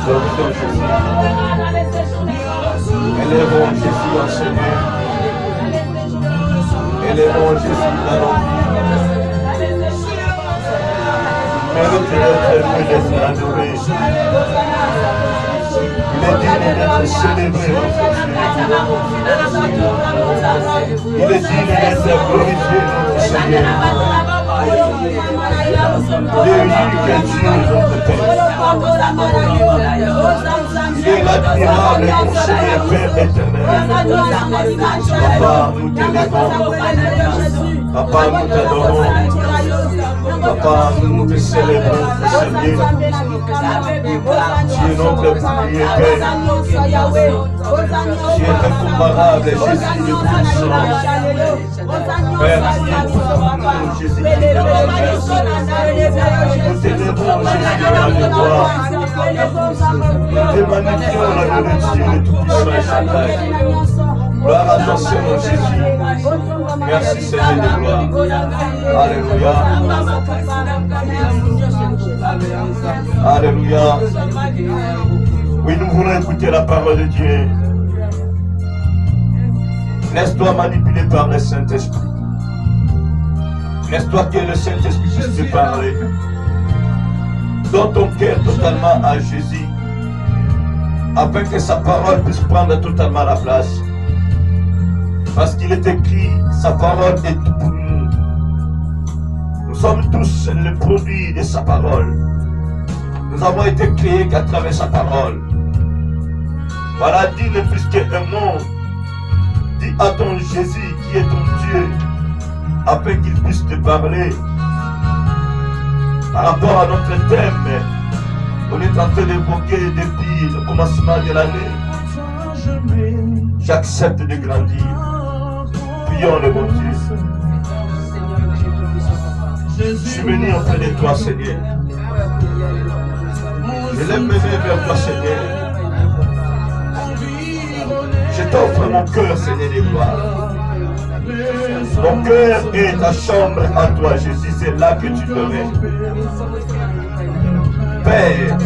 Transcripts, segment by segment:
exaltons Jésus. Élevons Jésus en Seigneur. Élevons Jésus dans nos vies. Mérite d'être élevé, d'être adoré. Il est digne d'être célébré, notre Dieu. Il est digne d'être glorifié, notre Seigneur. Il est unique et Dieu, notre Père. Il est l'admirable et conseiller, Père éternel. Papa, nous t'élevons. Papa, nous t'adorons. Papa, nous te célébrons, Seigneur. Tu es notre bouclier, Père. Tu es incomparable, Jésus de puissance. Père, tu es tout pour nous, Jésus. Nous t'élevons, Jésus, à la gloire. Nous te magnifions, la vérité, le tout-puissant et Shaddai. Gloire à ton Seigneur Jésus. Merci Seigneur de gloire. Alléluia. Alléluia. Oui, nous voulons écouter la parole de Dieu. Laisse-toi manipuler par le Saint-Esprit. Laisse-toi que le Saint-Esprit puisse te parler. Donne ton cœur totalement à Jésus, afin que sa parole puisse prendre totalement la place. Parce qu'il est écrit, sa parole est tout pour nous. Nous sommes tous le produit de sa parole. Nous avons été créés qu'à travers sa parole. Voilà, dis ne plus qu'un mot. Dis à ton Jésus qui est ton Dieu, afin qu'il puisse te parler. Par rapport à notre thème, on est en train d'évoquer depuis le commencement de l'année. J'accepte de grandir. Prions le bon Dieu. Je suis venu auprès de toi, Seigneur. Je lève mes mains vers toi, Seigneur. Je t'offre mon cœur, Seigneur de gloire. Mon cœur est ta chambre à toi, Jésus. C'est là que tu te mets. Père,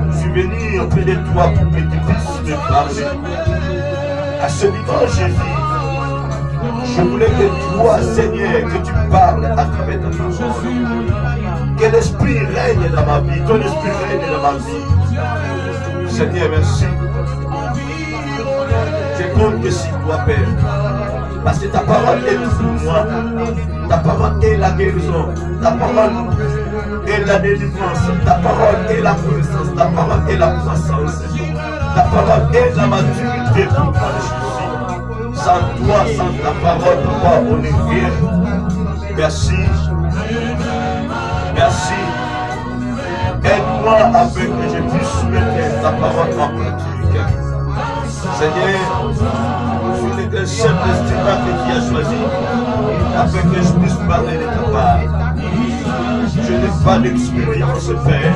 je suis venu auprès de toi pour que tu puisses me parler. À ce dimanche, Jésus, je voulais que toi, Seigneur, que tu parles à travers ta parole. Que l'Esprit règne dans ma vie, ton Esprit règne dans ma vie. Seigneur, merci. Je compte que sur toi, Père. Parce que ta parole est tout pour moi. Ta parole est la guérison. Ta parole est la délivrance. Ta parole est la connaissance. Ta parole est la croissance. Ta parole est la maturité pour moi, Jésus. Sans toi, sans ta parole, papa, on est rien. Merci. Merci. Aide-moi afin que je puisse mettre ta parole en pratique. Seigneur, je suis le simple instrument que tu as choisi afin que je puisse parler de ta part. Je n'ai pas d'expérience, Père.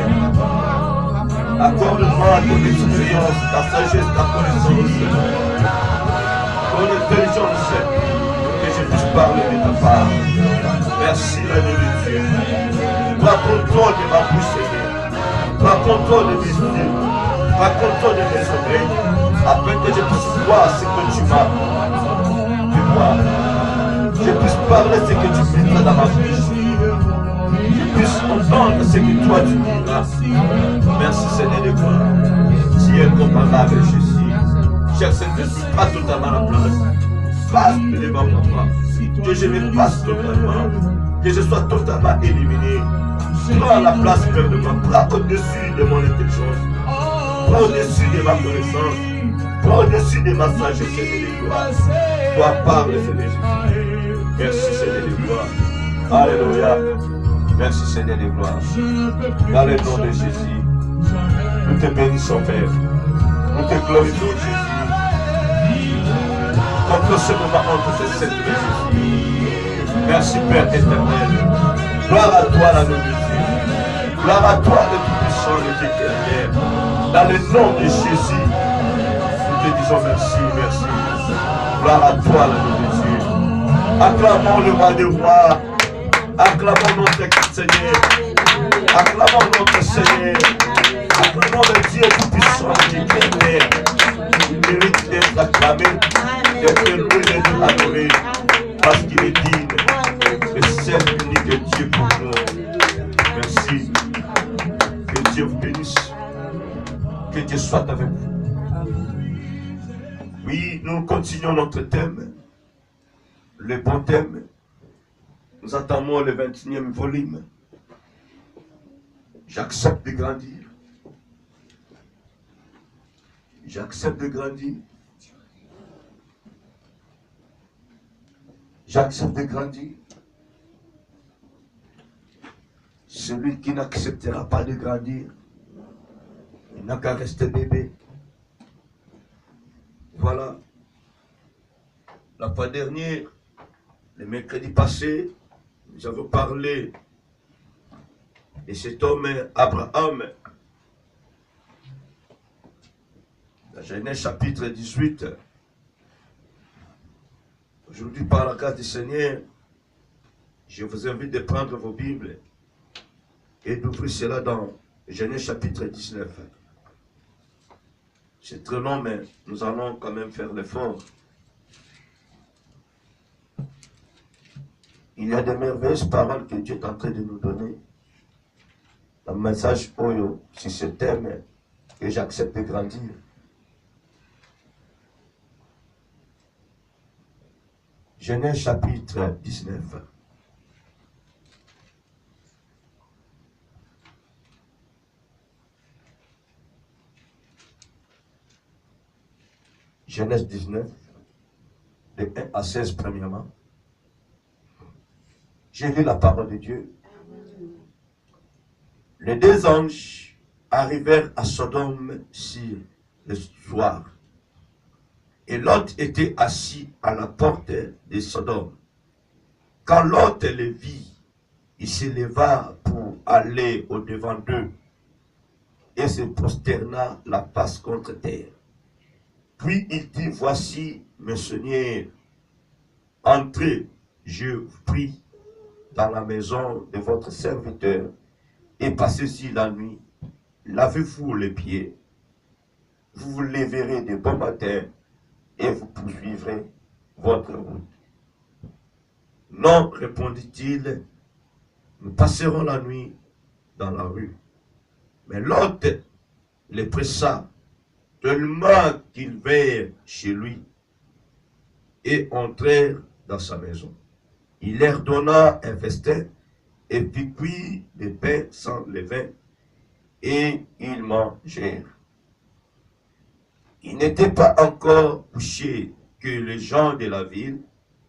Accorde-moi ton expérience, ta sagesse, ta connaissance, ton intelligence, que je puisse parler de ta part. Merci, l'année de Dieu. Prends contrôle de ma bouche, Seigneur. Prends contrôle de mes yeux. Prends contrôle de mes oreilles. Afin que je puisse voir ce que tu m'as fait voir. Je puisse parler ce que tu mettras dans ma bouche. Je puisse entendre ce que toi tu diras. Merci Seigneur de gloire. Tu es incomparable Jésus. Cher Saint-Esprit, pas totalement la place. Passe devant moi. Que je me passe totalement. Que je sois totalement éliminé. Prends la place près de moi. Prends au-dessus de mon intelligence. Prends au-dessus de ma connaissance. Prends au-dessus de ma sagesse, Seigneur de gloire. Toi parle, Seigneur Jésus. Merci, Seigneur de gloire. Alléluia. Merci, Seigneur de gloire. Dans le nom de Jésus, nous te bénissons, Père. Nous te glorifions, Jésus. Contre ce moment, entre ces sept Jésus. Merci, Père éternel. Gloire à toi, la nourriture. Gloire à toi, le tout-puissant, le Dieu. Dans le nom de Jésus, nous te disons merci, merci. Gloire à toi, la nourriture. Acclamons le roi des rois. Acclamons notre Seigneur. Acclamons notre Seigneur. Acclamons le Amen. D'être loué, d'être adoré, parce qu'il est digne. Le seul unique Dieu pour nous. Merci. Que Dieu vous bénisse. Que Dieu soit avec vous. Oui, nous continuons notre thème. Le bon thème. Nous attendons le 21e volume. J'accepte de grandir. J'accepte de grandir. J'accepte de grandir. Celui qui n'acceptera pas de grandir, il n'a qu'à rester bébé. Voilà. La fois dernière, le mercredi passé, nous avons parlé de cet homme Abraham. La Genèse chapitre 18. Aujourd'hui, par la grâce du Seigneur, je vous invite de prendre vos Bibles et d'ouvrir cela dans Genèse chapitre 19. C'est très long, mais nous allons quand même faire l'effort. Il y a des merveilleuses paroles que Dieu est en train de nous donner. Un message Oyo sur ce thème que j'accepte de grandir. Genèse chapitre 19. Genèse 19, de 1 à 16 premièrement. J'ai lu la parole de Dieu. Les deux anges arrivèrent à Sodome sur le soir. Et Lot était assis à la porte de Sodome. Quand Lot les vit, il se leva pour aller au-devant d'eux et se prosterna la face contre terre. Puis il dit, voici, mes seigneurs, entrez, je vous prie, dans la maison de votre serviteur et passez-y la nuit. Lavez-vous les pieds. Vous vous lèverez de bon matin et vous poursuivrez votre route. Non, répondit-il, nous passerons la nuit dans la rue. Mais l'autre les pressa tellement qu'ils vinrent chez lui et entrèrent dans sa maison. Il leur donna un festin et fit cuire des pains sans levain et ils mangèrent. Il n'était pas encore couché que les gens de la ville,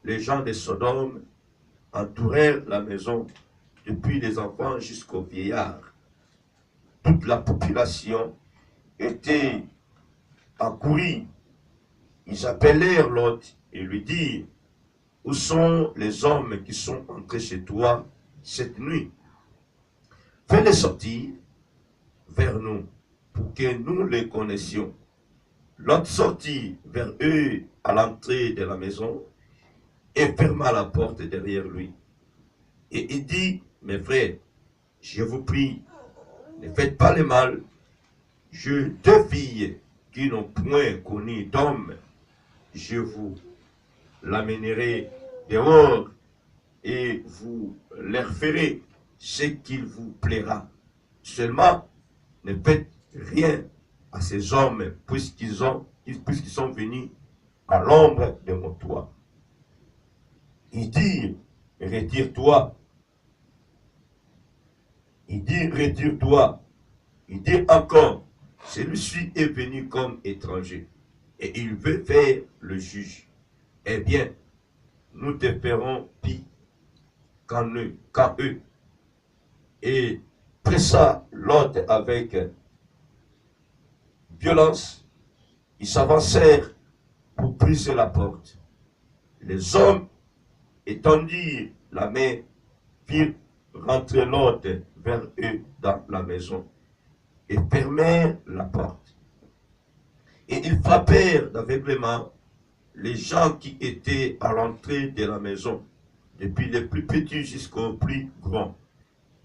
les gens de Sodome, entourèrent la maison depuis les enfants jusqu'aux vieillards. Toute la population était accourue. Ils appelèrent Lot et lui dirent, où sont les hommes qui sont entrés chez toi cette nuit? Fais-les sortir vers nous pour que nous les connaissions. Lot sortit vers eux à l'entrée de la maison et ferma la porte derrière lui. Et il dit, mes frères, je vous prie, ne faites pas le mal. J'ai deux filles qui n'ont point connu d'homme. Je vous l'amènerai dehors et vous leur ferez ce qu'il vous plaira. Seulement, ne faites rien à ces hommes puisqu'ils sont venus à l'ombre de mon toit. Il dit, retire-toi. Il dit, retire-toi. Il dit encore, celui-ci est venu comme étranger et il veut faire le juge. Eh bien, nous te ferons pis qu'en eux. Et pressa Lot avec violence. Ils s'avancèrent pour briser la porte. Les hommes étendirent la main, firent rentrer Lot vers eux dans la maison et fermèrent la porte. Et ils frappèrent d'aveuglement les gens qui étaient à l'entrée de la maison, depuis les plus petits jusqu'aux plus grands,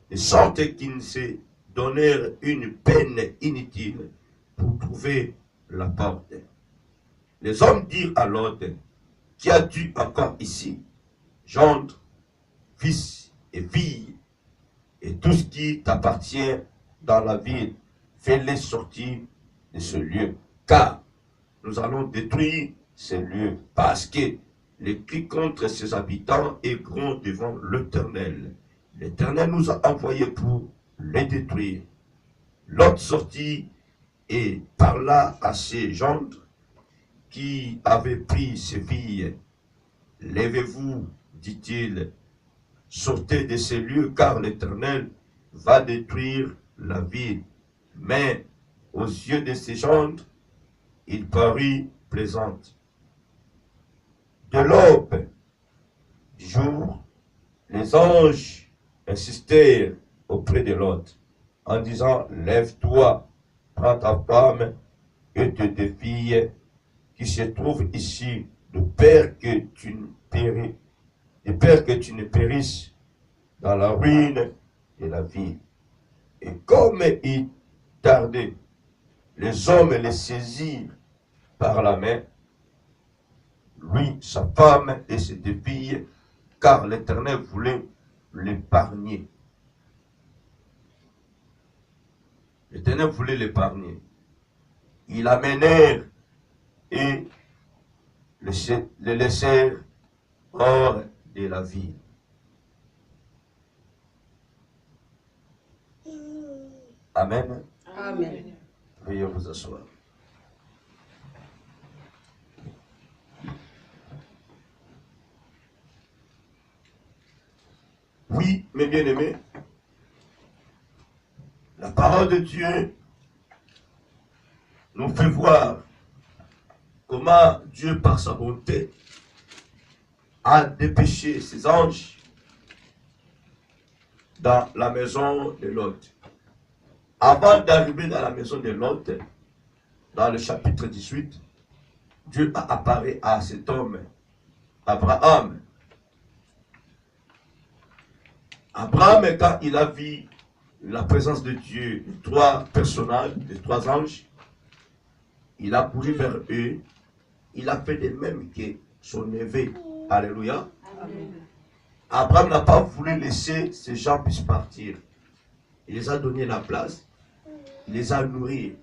de sorte qu'ils se donnèrent une peine inutile pour trouver la porte. Les hommes dirent à Lot, qui as-tu encore ici? Gendre, fils et fille, et tout ce qui t'appartient dans la ville, fais-les sortir de ce lieu, car nous allons détruire ces lieux, parce que le cri contre ses habitants est grand devant l'Éternel. L'Éternel nous a envoyés pour les détruire. Lot sortit et parla à ses gendres qui avaient pris ses filles. Levez-vous, dit-il, sortez de ces lieux, car l'Éternel va détruire la ville. Mais aux yeux de ses gendres, il parut plaisante. De l'aube du jour, les anges insistèrent auprès de Lot en disant, lève-toi, prends ta femme et tes deux filles qui se trouvent ici, de peur que tu ne périsses dans la ruine de la ville. Et comme il tardait, les hommes les saisirent par la main, lui, sa femme et ses deux filles, car l'Éternel voulait l'épargner. L'Éternel voulait l'épargner. Ils l'amenèrent et le laissèrent hors de la ville. Amen. Amen. Veuillez vous asseoir. Oui, mes bien-aimés, la parole de Dieu nous fait voir comment Dieu, par sa bonté, a dépêché ses anges dans la maison de Lot. Avant d'arriver dans la maison de Lot, dans le chapitre 18, Dieu a apparu à cet homme, Abraham. Abraham, quand il a vu la présence de Dieu, les trois personnages, les trois anges, il a couru vers eux, il a fait de même que son neveu. Alléluia. Amen. Abraham n'a pas voulu laisser ces gens puissent partir. Il les a donné la place, il les a nourris,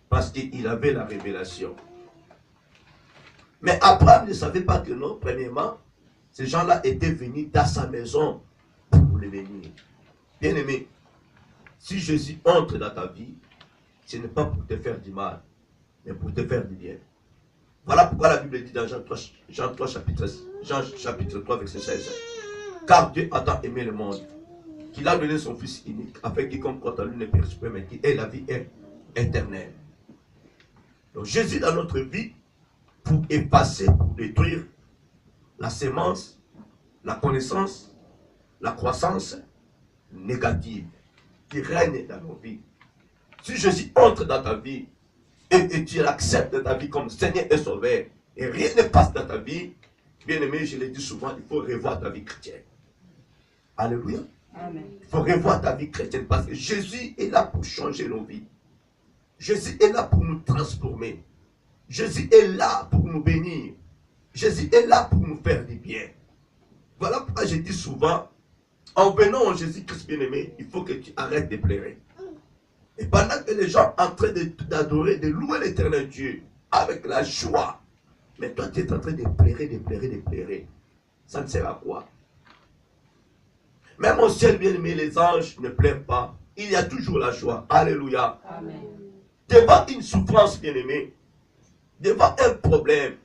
parce qu'il avait la révélation. Mais Abraham ne savait pas que non, premièrement, ces gens-là étaient venus dans sa maison pour les bénir. Bien-aimé, si Jésus entre dans ta vie, ce n'est pas pour te faire du mal, mais pour te faire du bien. Voilà pourquoi la Bible dit dans Jean chapitre 3, verset 16. Car Dieu a tant aimé le monde, qu'il a donné son Fils unique, afin qu'il comprenne en lui ne périsse pas, mais qu'il ait la vie éternelle. Donc Jésus dans notre vie, pour effacer, pour détruire la sémence, la connaissance, la croissance négative qui règne dans nos vies. Si Jésus entre dans ta vie et tu l'acceptes ta vie comme Seigneur et Sauveur et rien ne passe dans ta vie, bien aimé, je l'ai dit souvent, il faut revoir ta vie chrétienne. Alléluia. Amen. Il faut revoir ta vie chrétienne parce que Jésus est là pour changer nos vies. Jésus est là pour nous transformer. Jésus est là pour nous bénir. Jésus est là pour nous faire du bien. Voilà pourquoi je dis souvent, en venant en Jésus-Christ bien-aimé, il faut que tu arrêtes de pleurer. Et pendant que les gens sont en train d'adorer, de louer l'éternel Dieu avec la joie, mais toi tu es en train de pleurer, ça ne sert à quoi? Même au ciel bien-aimé, les anges ne pleurent pas. Il y a toujours la joie. Alléluia. Amen. Devant une souffrance bien-aimée, devant un problème,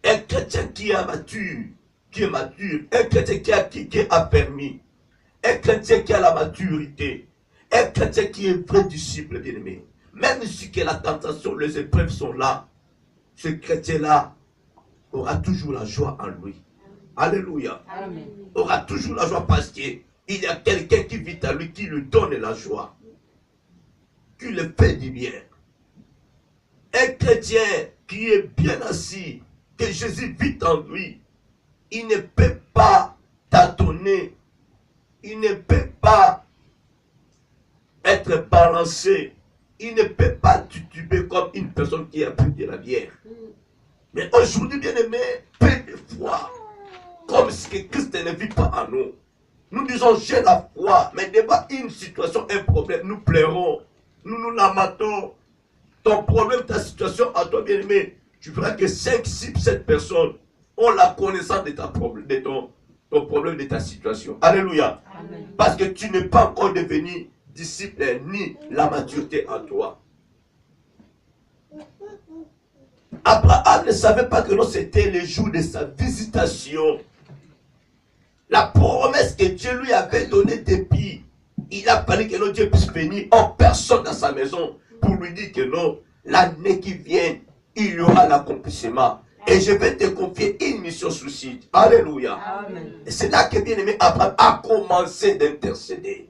un chrétien qui est mature, un chrétien qui est affermi, un chrétien qui a la maturité, un chrétien qui est vrai disciple bien-aimé, même si que la tentation, les épreuves sont là, ce chrétien-là aura toujours la joie en lui. Alléluia. Amen. Aura toujours la joie parce qu'il y a quelqu'un qui vit à lui, qui lui donne la joie, qui le fait du bien. Un chrétien qui est bien assis, que Jésus vit en lui, il ne peut pas tâtonner, il ne peut pas être balancé, il ne peut pas tituber comme une personne qui a bu de la bière. Mais aujourd'hui, bien aimé, peu de fois, comme si Christ ne vit pas en nous. Nous disons j'ai la foi, mais devant une situation, un problème, nous pleurons, nous nous lamentons. Ton problème, ta situation à toi, bien aimé, tu verras que 5, 6, 7 personnes ont la connaissance de, ton problème, de ta situation. Alléluia. Amen. Parce que tu n'es pas encore devenu disciple ni la maturité en toi. Abraham ne savait pas que c'était le jour de sa visitation. La promesse que Dieu lui avait donnée depuis, il a fallu que notre Dieu puisse venir en personne dans sa maison pour lui dire que non, l'année qui vient, il y aura l'accomplissement. Et je vais te confier une mission suicide. Alléluia. Amen. Et c'est là que bien-aimé Abraham a commencé d'intercéder.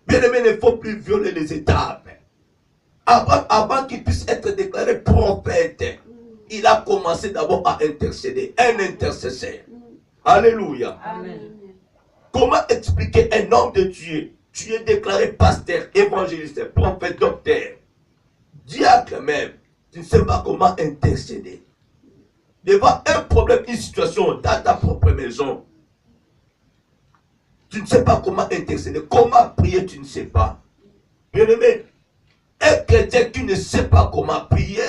Bien-aimé, il ne faut plus violer les étapes. Abraham, avant qu'il puisse être déclaré prophète, il a commencé d'abord à intercéder. Un intercesseur. Alléluia. Amen. Comment expliquer un homme de Dieu? Tu es déclaré pasteur, évangéliste, prophète, docteur, diacre même. Tu ne sais pas comment intercéder. Devant un problème, une situation dans ta propre maison, tu ne sais pas comment intercéder. Comment prier, tu ne sais pas. Bien-aimé, un chrétien qui ne sait pas comment prier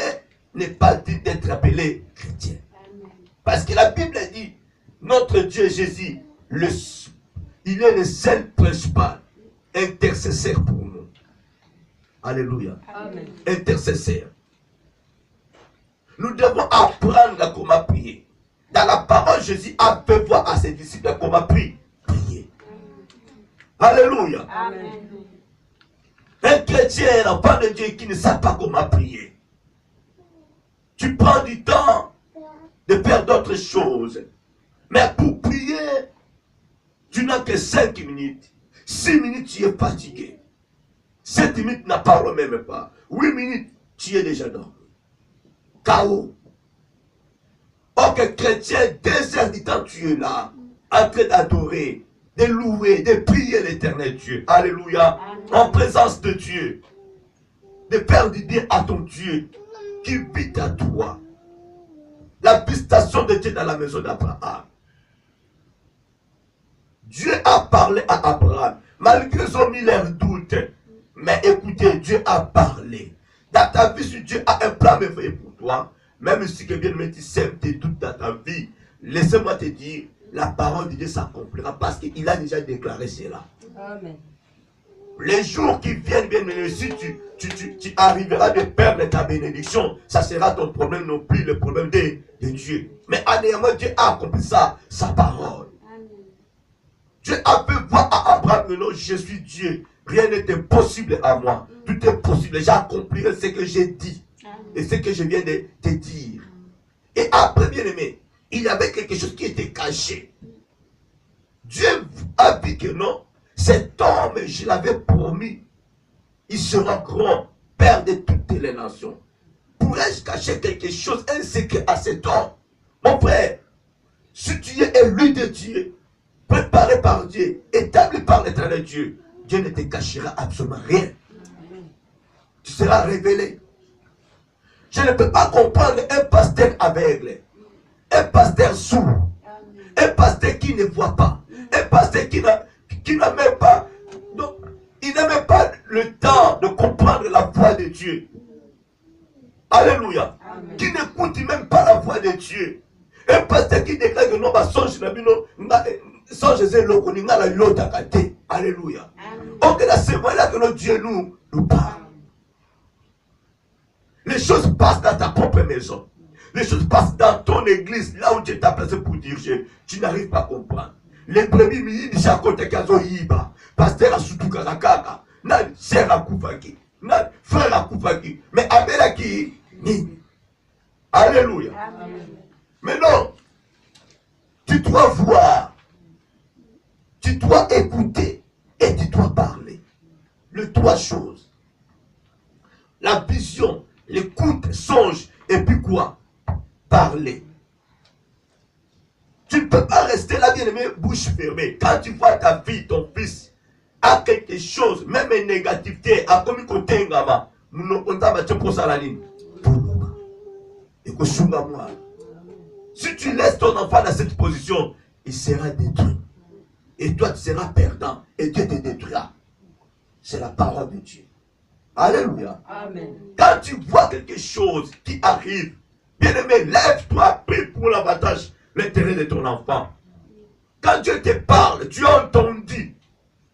n'est pas dit d'être appelé chrétien. Parce que la Bible dit, notre Dieu Jésus, il est le seul principal intercesseur pour nous. Alléluia. Amen. Intercesseur. Nous devons apprendre à comment prier. Dans la parole, Jésus a fait voir à ses disciples comment prier. Alléluia. Amen. Un chrétien, un enfant de Dieu qui ne sait pas comment prier. Tu prends du temps de faire d'autres choses. Mais pour prier, tu n'as que 5 minutes. 6 minutes, tu es fatigué. 7 minutes, tu n'en parles même pas. 8 minutes, tu es déjà dormi. Chaos. Ok, chrétien, 2 heures du temps, tu es là, en train d'adorer, de louer, de prier l'éternel Dieu. Alléluia. En présence de Dieu. De faire du bien à ton Dieu qui vit à toi. La visitation de Dieu dans la maison d'Abraham. Dieu a parlé à Abraham, malgré qu'ils ont mis leurs doutes. Mais écoutez, Dieu a parlé. Dans ta vie, si Dieu a un plan merveilleux pour toi, même si que bien tu sèmes tes doutes dans ta vie, laissez-moi te dire, la parole de Dieu s'accomplira parce qu'il a déjà déclaré cela. Amen. Les jours qui viennent, bien aimé, si tu arriveras de perdre ta bénédiction, ça sera ton problème, non plus le problème de Dieu. Mais dernièrement, Dieu a accompli ça, sa parole. Dieu a fait voir à Abraham que non, je suis Dieu. Rien n'est impossible à moi. Tout est possible. J'accomplirai ce que j'ai dit. Et ce que je viens de te dire. Et après, bien aimé, il y avait quelque chose qui était caché. Dieu a dit que non, cet homme, je l'avais promis, il sera grand, père de toutes les nations. Pourrais-je cacher quelque chose, un secret à cet homme? Mon frère, si tu es élu de Dieu, préparé par Dieu, établi par l'éternel Dieu, Dieu ne te cachera absolument rien. Tu seras révélé. Je ne peux pas comprendre un pasteur aveugle, un pasteur sourd, un pasteur qui ne voit pas, un pasteur qui n'a même pas, donc, il n'a même pas le temps de comprendre la voix de Dieu. Alléluia. Amen. Qui n'écoute même pas la voix de Dieu. Un pasteur qui déclare que non, sans Jésus, le alléluia. Ok, là, c'est vrai là que notre Dieu nous parle. Les choses passent dans ta propre maison. Les choses passent dans ton église, là où Dieu t'a placé pour diriger. Tu n'arrives pas à comprendre. Les premiers minutes, déjà côté Kazo Yiba, pasteur a surtout Karakaka, nan sœur a Koufaki, nan frère a Koufaki, mais Abela qui ni. Alléluia. Mais non, tu dois voir, tu dois écouter et tu dois parler. Les 3 choses. La vision, l'écoute, songe, et puis quoi? Parler. Tu ne peux pas rester là, bien-aimé, bouche fermée. Quand tu vois ta fille, ton fils, a quelque chose, même une négativité, a comme côté ngama, nous ne comptons pas pour ça la ligne. Et que sunga moi. Si tu laisses ton enfant dans cette position, il sera détruit. Et toi, tu seras perdant. Et Dieu te détruira. C'est la parole de Dieu. Alléluia. Amen. Quand tu vois quelque chose qui arrive, bien-aimé, lève-toi, prie pour l'avantage, l'intérêt de ton enfant. Quand Dieu te parle, tu as entendu.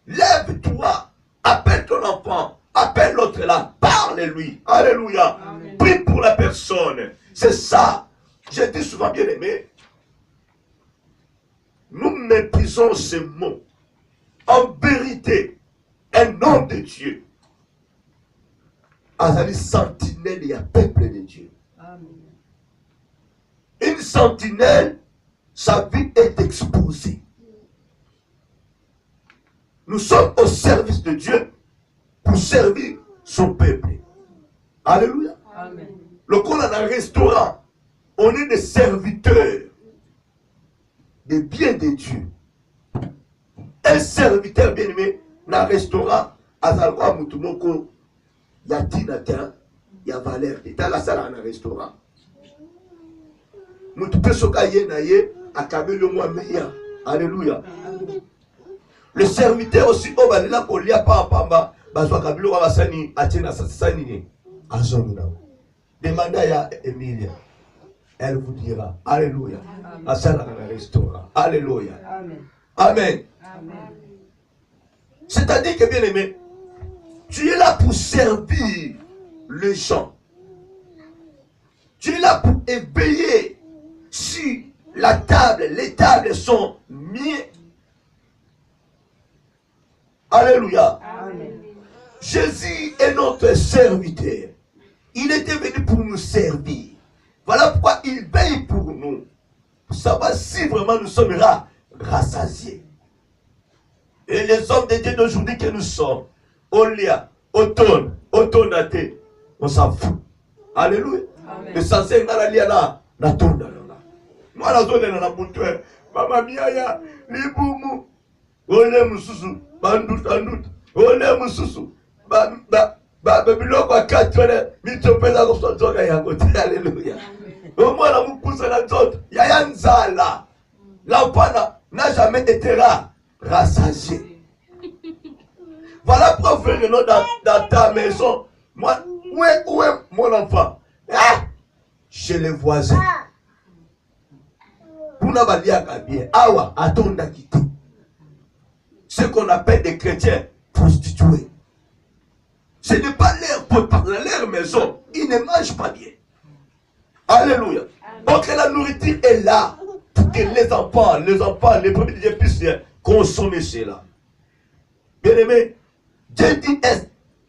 Lève-toi, appelle ton enfant, appelle l'autre là, parle-lui. Alléluia. Amen. Prie pour la personne. C'est ça. Je dis souvent, bien-aimé, nous méprisons ces mots. En vérité, un homme de Dieu, Azali sentinelle, il y a peuple de Dieu. Amen. Une sentinelle, sa vie est exposée. Nous sommes au service de Dieu pour servir son peuple. Alléluia. Amen. Le qu'on a un restaurant, on est des serviteurs des biens de Dieu. Un serviteur bien-aimé, dans un restaurant, Azalwa Moutoumoko, il y a Tinata, il y a Valère. Il y a la salle dans un restaurant. Moutoupe Soka Yenaye, a Kabelo Mouameya. Alléluia. Le serviteur aussi, oh, bah, là, pour l'ia pas pamba, bah, soit Kabelo Wabasani, Atina Sasani, Azonina. Demandez à Emilia. Elle vous dira, Alléluia. La salle dans un restaurant. Alléluia. Amen. Amen. Amen. C'est-à-dire que, bien aimé, tu es là pour servir les gens. Tu es là pour éveiller. Si la table, les tables sont mises. Alléluia. Amen. Jésus est notre serviteur. Il était venu pour nous servir. Voilà pourquoi il veille pour nous. Pour savoir si vraiment nous sommes rassasiés. Et les hommes de Dieu d'aujourd'hui que nous sommes, Olia, Automne, Automnate, on s'en fout. Alléluia. Le sensei n'a lia là, na tonda là. Moi la zone na mutwe, mama miaya, libumu, ole mususu, bandut andut, ole mususu, ba biloko akatwele, mitopela ko sotoka yango. Alléluia. Au moins la moupousa la zote, yaya nzala. L'enfant n'a jamais été rassasié. Voilà pourquoi frère Renaud dans ta maison. Moi, où est mon enfant? Ah, chez les voisins. Pour n'a pas dire bien. Awa, attends quitté. Ce qu'on appelle des chrétiens prostitués. Ce n'est pas leur faute, parce que dans leur maison, ils ne mangent pas bien. Alléluia. Donc la nourriture est là pour que les enfants, les premiers Dieu puissent consommer cela. Bien aimé, Dieu dit,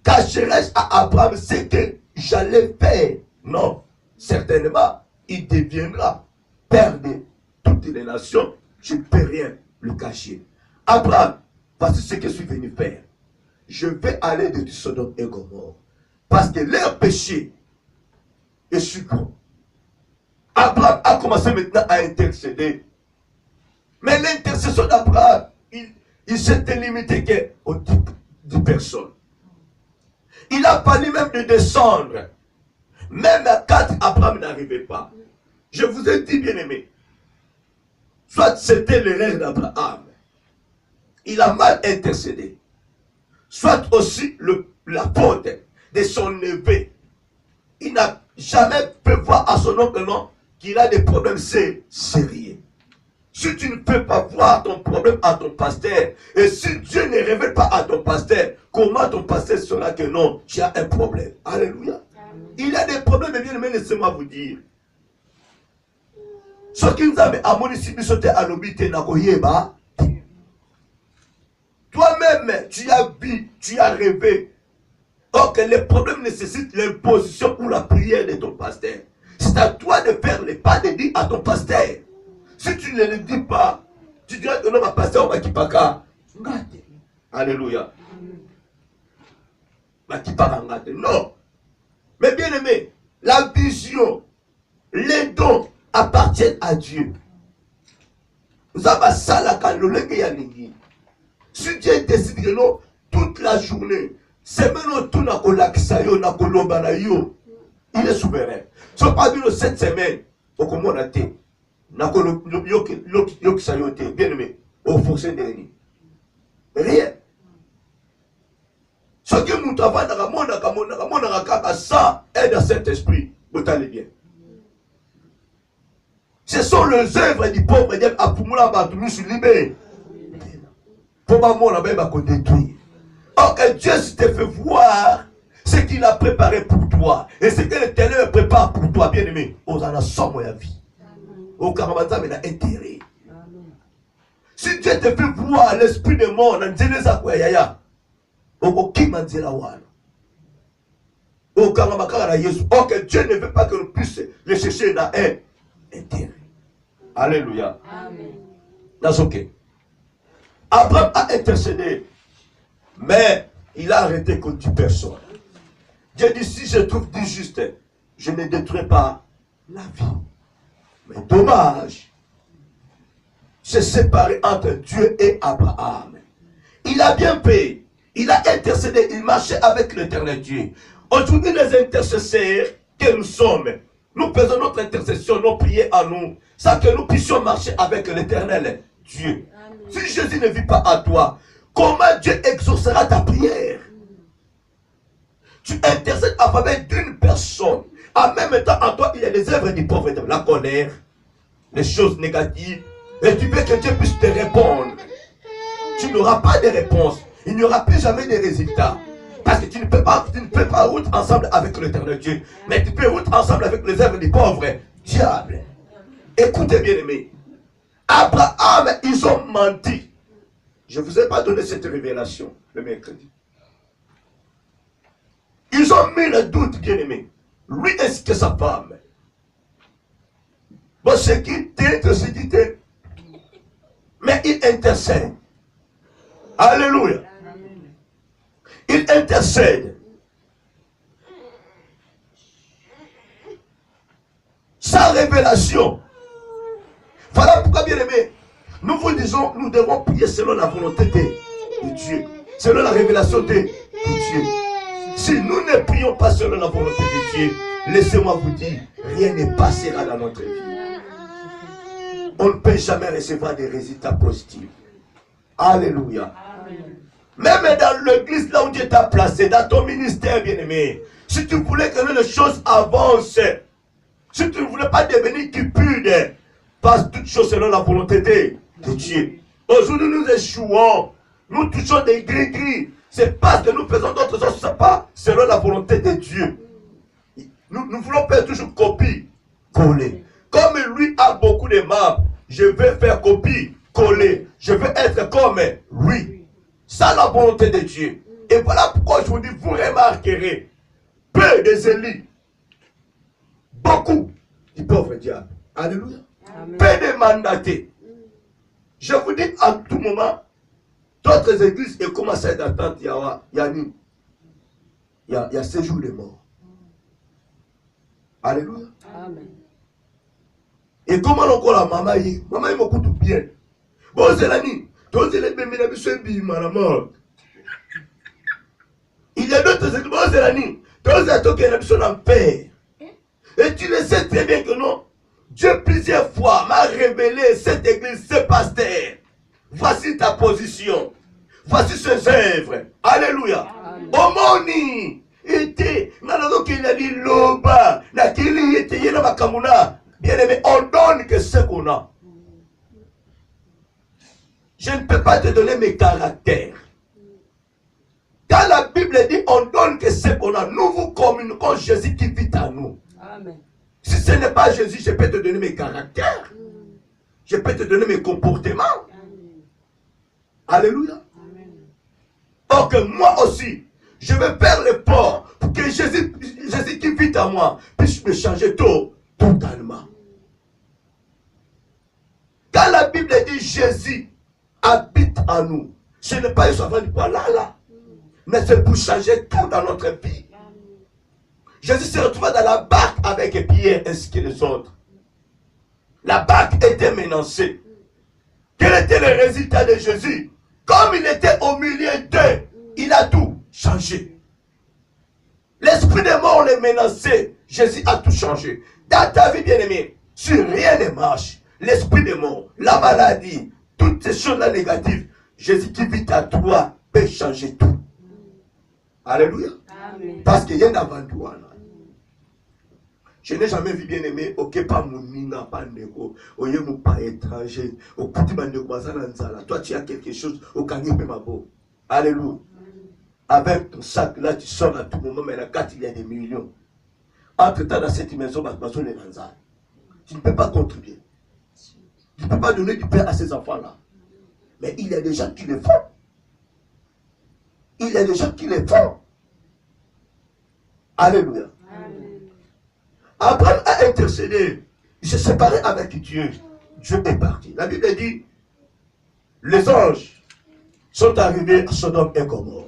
cacherai-je à Abraham ce que j'allais faire? Non, certainement, il deviendra père de toutes les nations. Je ne peux rien lui cacher. Abraham, voici ce que je suis venu faire. Je vais aller de Sodome et Gomorrhe. Parce que leur péché est sucrant. Abraham a commencé maintenant à intercéder. Mais l'intercession d'Abraham, il s'était limité aux 10 personnes. Il a fallu même de descendre. Même à 4, Abraham n'arrivait pas. Je vous ai dit, bien aimé, soit c'était l'erreur d'Abraham. Il a mal intercédé. Soit aussi la faute de son neveu. Il n'a jamais pu voir à son oncle non qu'il a des problèmes sérieux. Si tu ne peux pas voir ton problème à ton pasteur, et si Dieu ne révèle pas à ton pasteur, comment ton pasteur saura que non, tu as un problème? Alléluia. Il y a des problèmes, mais bien aimé, laissez-moi vous dire. Ce qui nous a mis à mon ici, à l'obité, toi-même, tu as vu, tu as rêvé. Or que les problèmes nécessitent l'imposition ou la prière de ton pasteur. C'est à toi de faire les pas de dire à ton pasteur. Si tu ne le dis pas, tu diras que non, ma pasteur, ma kipaka. Alléluia. Ma kipaka ngate. Non. Mais bien aimé, la vision, les dons appartiennent à Dieu. Nous avons ça la calole que yanigi. Si Dieu décide que non, toute la journée, c'est maintenant tout na kolaksayo na kolomba na yo. Il est souverain. Ce pas dit cette semaine, au comment on a été. Bien aimé, au foncé dernier. Rien. Ce que nous travaillons dans le monde, ça est dans cet esprit. Vous allez bien. Ce sont les œuvres du pauvre Dieu à Pumula Batoumou sur libéré. Pour pas moi, là-bas, il va détruire. Or que Dieu te fait voir ce qu'il a préparé pour toi. Et ce que l'Éternel prépare pour toi, bien aimé. On en a somme la vie. Au Karamata, il a intérêt. Si Dieu te fait voir l'esprit de mort, dans Djeneza Kwayaya, au Kimanzela Wan. Au Karamaka, la Yesu. Or que Dieu ne veut pas que nous puissions le chercher dans un intérêt. Alléluia. Amen. That's okay. Abraham a intercédé, mais il a arrêté contre personne. Dieu dit, si je trouve du juste, je ne détruis pas la vie. Mais dommage, c'est séparé entre Dieu et Abraham. Il a bien payé, il a intercédé, il marchait avec l'Éternel Dieu. Aujourd'hui, les intercesseurs que nous sommes, nous faisons notre intercession, nos prières à nous, sans que nous puissions marcher avec l'Éternel Dieu. Amen. Si Jésus ne vit pas à toi, comment Dieu exaucera ta prière? Tu intercèdes en faveur d'une personne. En même temps, en toi, il y a des œuvres du pauvre, la colère, les choses négatives. Et tu veux que Dieu puisse te répondre. Tu n'auras pas de réponse. Il n'y aura plus jamais de résultats. Parce que tu ne peux pas route ensemble avec l'Éternel Dieu. Mais tu peux route ensemble avec les œuvres du pauvre diable. Écoutez bien aimé. Abraham, ils ont menti. Je ne vous ai pas donné cette révélation le mercredi. Ils ont mis le doute, bien aimé. Lui est-ce que sa femme. Bon, c'est quitté, c'est quitté. Mais il intercède. Alléluia. Il intercède. Sa révélation. Voilà pourquoi, bien aimé, nous vous disons, nous devons prier selon la volonté de Dieu. Selon la révélation de Dieu. Si nous ne prions pas selon la volonté de Dieu, laissez-moi vous dire, rien ne passera dans notre vie. On ne peut jamais recevoir des résultats positifs. Alléluia. Même dans l'église, là où Dieu t'a placé, dans ton ministère, bien-aimé, si tu voulais que les choses avancent, si tu ne voulais pas devenir cupide, passe toutes choses selon la volonté de Dieu. Aujourd'hui, nous échouons, nous touchons des gris-gris. C'est parce que nous faisons d'autres choses, ce n'est pas selon la volonté de Dieu. Nous voulons faire toujours copie, coller. Comme lui a beaucoup de membres, je vais faire copie, coller. Je veux être comme lui. C'est la volonté de Dieu. Et voilà pourquoi je vous dis, vous remarquerez, peu des élus, beaucoup du pauvre diable. Alléluia. Amen. Peu de mandatés. Je vous dis à tout moment, d'autres églises et commencent d'attendre, il y a séjour de mort. Alléluia. Amen. Et comment encore la maman m'a coûté bien. Bon, c'est la nuit. Il y a d'autres églises, bon, c'est la nuit. En paix. Et tu le sais très bien que non. Dieu plusieurs fois m'a révélé cette église, ce pasteur. Voici ta position. Voici ses œuvres. Alléluia. Omoni. Était. Qu'il a dit loba. Nakili était yena makamuna. Bien aimé, on donne que ce qu'on a. Je ne peux pas te donner mes caractères. Quand la Bible dit on donne que ce qu'on a, nous vous communiquons Jésus qui vit en nous. Amen. Si ce n'est pas Jésus, je peux te donner mes caractères. Je peux te donner mes comportements. Amen. Alléluia. Amen. Or que moi aussi, je vais faire l'effort pour que Jésus qui vit en moi puisse me changer totalement. Quand la Bible dit Jésus habite en nous, ce n'est pas une savant du poids là, mais c'est pour changer tout dans notre vie. Jésus se retrouva dans la barque avec Pierre ainsi que les autres. La barque était menacée. Quel était le résultat de Jésus? Comme il était au milieu d'eux, il a tout changé. L'esprit de mort les menaçait. Jésus a tout changé. Dans ta vie, bien-aimé, si rien ne marche, l'esprit de mort, la maladie, toutes ces choses-là négatives, Jésus qui vit à toi peut changer tout. Alléluia. Amen. Parce qu'il y a un avantage. Je n'ai jamais vu bien aimé, ok, pas mon ninga, pas négo, oye mon pas étranger, au petit bandeko, toi tu as quelque chose, au kanye ma beau. Alléluia. Avec ton sac là, tu sors à tout moment, mais la carte il y a des millions. Entre-temps, dans cette maison, tu ne peux pas contribuer. Tu ne peux pas donner du pain à ces enfants-là. Mais il y a des gens qui le font. Il y a des gens qui le font. Alléluia. Amen. Abraham a intercédé. Il s'est séparé avec Dieu. Dieu est parti. La Bible dit, les anges sont arrivés à Sodome et Gomorrhe.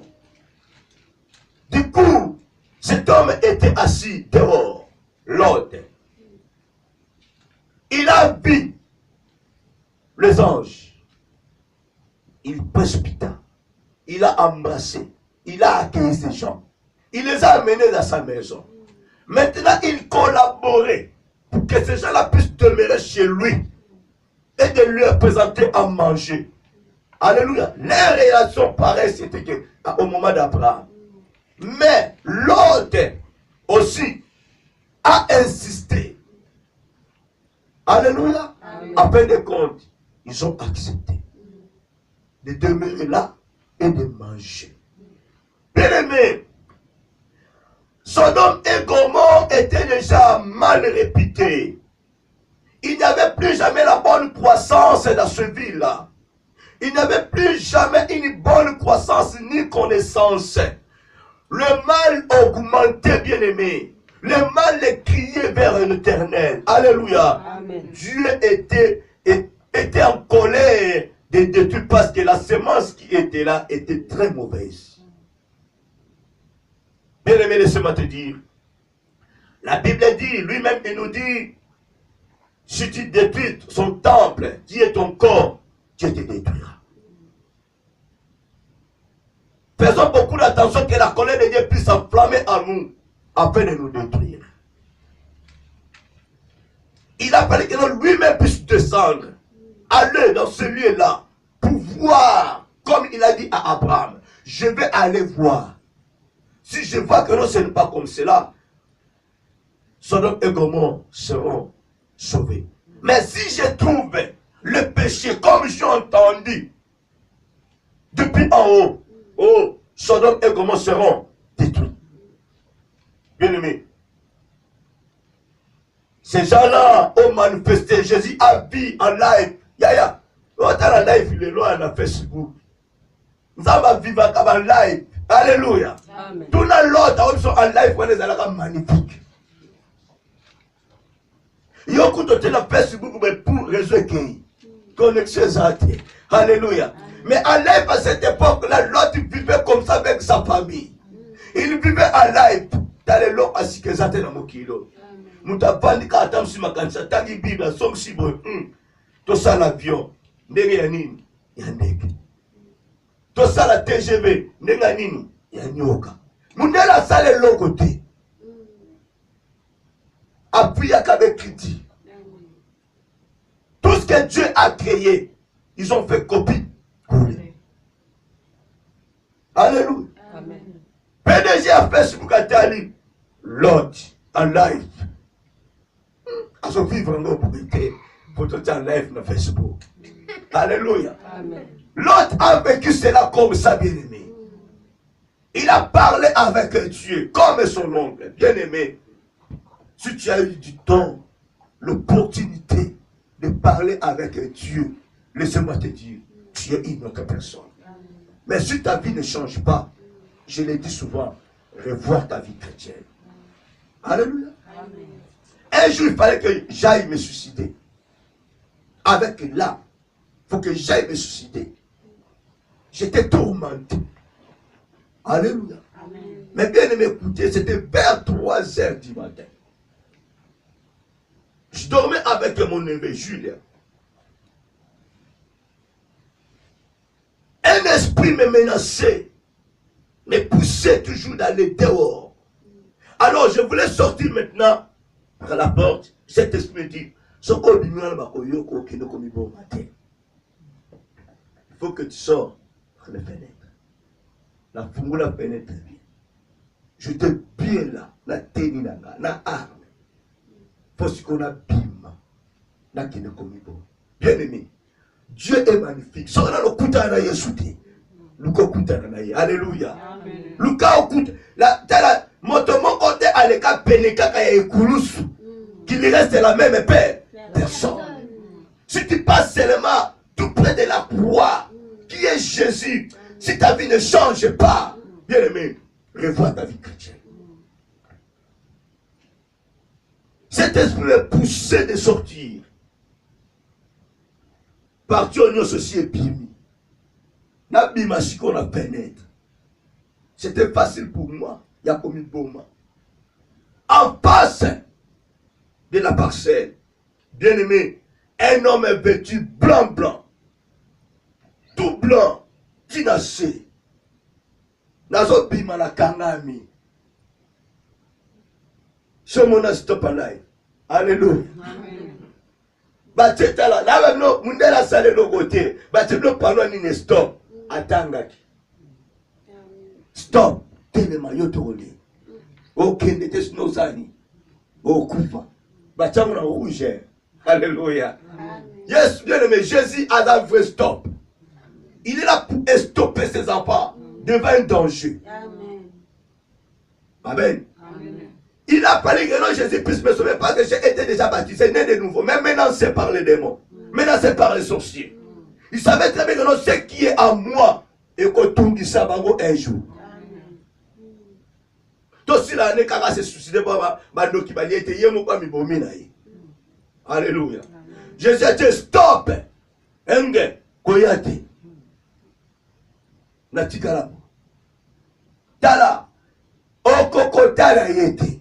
Du coup, cet homme était assis dehors, Lot. Il a vu les anges. Il précipita. Il a embrassé. Il a accueilli ces gens. Il les a amenés dans sa maison. Maintenant, il collaborait pour que ces gens-là puissent demeurer chez lui et de lui présenter à manger. Alléluia. Les relations pareilles, c'était au moment d'Abraham. Mais l'autre aussi a insisté. Alléluia. À fin de compte, ils ont accepté de demeurer là et de manger. Bien-aimé, Sodome et Gomorrhe étaient déjà mal réputés. Il n'y avait plus jamais la bonne croissance dans ce ville-là. Il n'y avait plus jamais une bonne croissance ni connaissance. Le mal augmentait, bien-aimé. Le mal criait vers l'Éternel. Alléluia. Amen. Dieu était en colère de détruire parce que la semence qui était là était très mauvaise. Bien-aimé, laissez-moi te dire. La Bible dit, lui-même, il nous dit, si tu détruis son temple, qui est ton corps, Dieu te détruira. Faisons beaucoup d'attention que la colère de Dieu puisse s'enflammer en nous, afin de nous détruire. Il a fallu que lui-même puisse descendre, aller dans ce lieu-là, pour voir, comme il a dit à Abraham, je vais aller voir. Si je vois que non, ce n'est pas comme cela, Sodome et Gomorrhe seront sauvés. Mais si je trouve le péché comme j'ai entendu depuis en haut, oh, Sodome et Gomorrhe seront détruits. Bien-aimés, ces gens-là ont manifesté. Jésus a vu en live. Yaya, on a en live, il est loin à Facebook. Nous allons vivre en live. Alléluia. Amen. Tout le monde sont en live, on est magnifique. Il y a beaucoup de Facebook mais pour réseau qui connexion zate. Alléluia. Mais en live à cette époque-là, l'autre vivait comme ça avec sa famille. Il vivait en live. Dans les lots assis que zate dans mon kilo. Moutapandi ka atam si makanisa tangi Bible som si boy. To ça l'avion. Ndenge ya nini? Ya ndege. To ça la TGV. Ndenge ya nini? Ya nyoka. Mundela sale loko te. Appui à avec critique. Tout ce que Dieu a créé, ils ont fait copie. Alléluia. Amen. PDG a Facebook à Tali. Lord, en live. À son vivre en propriété. Pour tout en live dans Facebook. Alléluia. Amen. L'autre a vécu cela comme ça, bien-aimé. Il a parlé avec Dieu, comme son oncle, bien-aimé. Si tu as eu du temps, l'opportunité de parler avec Dieu, laissez-moi te dire, tu es une autre personne. Mais si ta vie ne change pas, je l'ai dit souvent, revoir ta vie chrétienne. Alléluia. Amen. Un jour, il fallait que j'aille me suicider. Avec l'âme, il faut que j'aille me suicider. J'étais tourmenté. Alléluia. Amen. Mais bien aimé, écoutez, c'était vers 3 heures du matin. Je dormais avec mon neveu Julien. Un esprit me menaçait, me poussait toujours d'aller dehors. Alors je voulais sortir maintenant par la porte. Cet esprit me dit, faut que tu sors par les fenêtres. La fenêtre bien. Je te bien là, la tenue la arme. Faut qu'on a bim. Là qui ne commis pas. Bien aimé, Dieu est magnifique. So na lokuta na Yesu te. Luka okuta na ye. Alléluia. Luka okuta. La tala moto mon côté aleka peneka ka ekulusu. Qu'il reste la même personne. Si tu passes seulement tout près de la croix, qui est Jésus, si ta vie ne change pas, bien aimé, revois ta vie chrétienne. Cet esprit est poussé de sortir. Parti au ceci est bien. N'abîma si qu'on a pénétré. C'était facile pour moi. Il y a commis pour moi. En face de la parcelle, bien aimé, un homme est vêtu blanc, tout blanc, qui n'a sé. Nazo bima la kangami. Ce monde a stop en live. Alléluia. Bateta là, là même non, mundela salé de côté. Bateta parlo ni ne stop. Atangaki. Stop. Tellement yotoroli. Ok, n'était no zani. Au kufa. Batama na rouge. Alléluia. Yes, bien aimé, Jésus a un vrai stop. Il est là pour stopper ses enfants devant un danger. Amen. Amen. Amen. Il a fallu que non, Jésus puisse me sauver parce que j'ai été déjà baptisé, né de nouveau. Mais maintenant, c'est par les démons. Maintenant, c'est par les sorciers. Il savait très bien que non, ce qui est en moi, et qu'on tourne ça un jour. Tout si l'année, quand on s'est suicidé, alléluia. Jésus a dit stop. Enge, koyate. Natikala. Tala. Okokotala yete.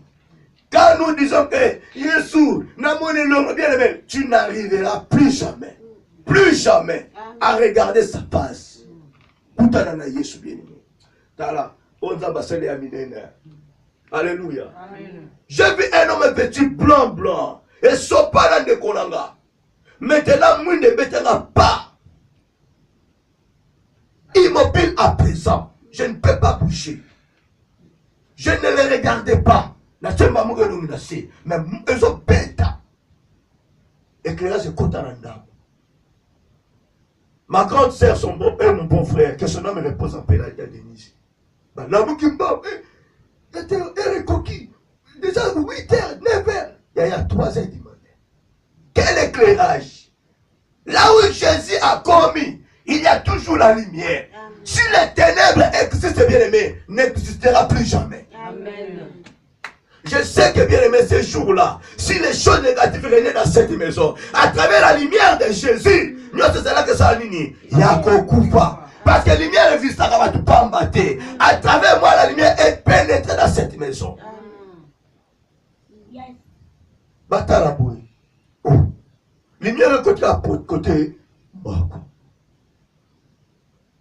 Quand nous disons que Jésus n'a mon nom bien aimé, tu n'arriveras plus jamais à regarder sa face. Poutanana Jésus bien aimé. Tala. Onza basale aminena. Alléluia. J'ai vu un homme vêtu blanc. Et sopara de Kolanga. Maintenant, moi ne mettrai pas. Immobile à présent. Je ne peux pas bouger. Je ne les regardais pas. La seule maman que nous avons, mais ils ont bêta. Éclairage est Kotaranda. Ma grande sœur, mon bon frère, que son nom me repose en paix, la Denise. L'amour qui me bat, elle est coquille. Déjà 8h, 9h. Il y a 3 heures du matin. Quel éclairage! Là où Jésus a commis, il y a toujours la lumière. Amen. Si les ténèbres existent, bien aimé, n'existera plus jamais. Amen. Je sais que bien aimé, ce jour-là, si les choses négatives venaient dans cette maison, à travers la lumière de Jésus, nous c'est là que ça il y a Kokufa. Parce que la lumière existe à travers moi, la lumière est pénétrée dans cette maison. Batalaboui. Oh. Lumière côté à côté. Bako.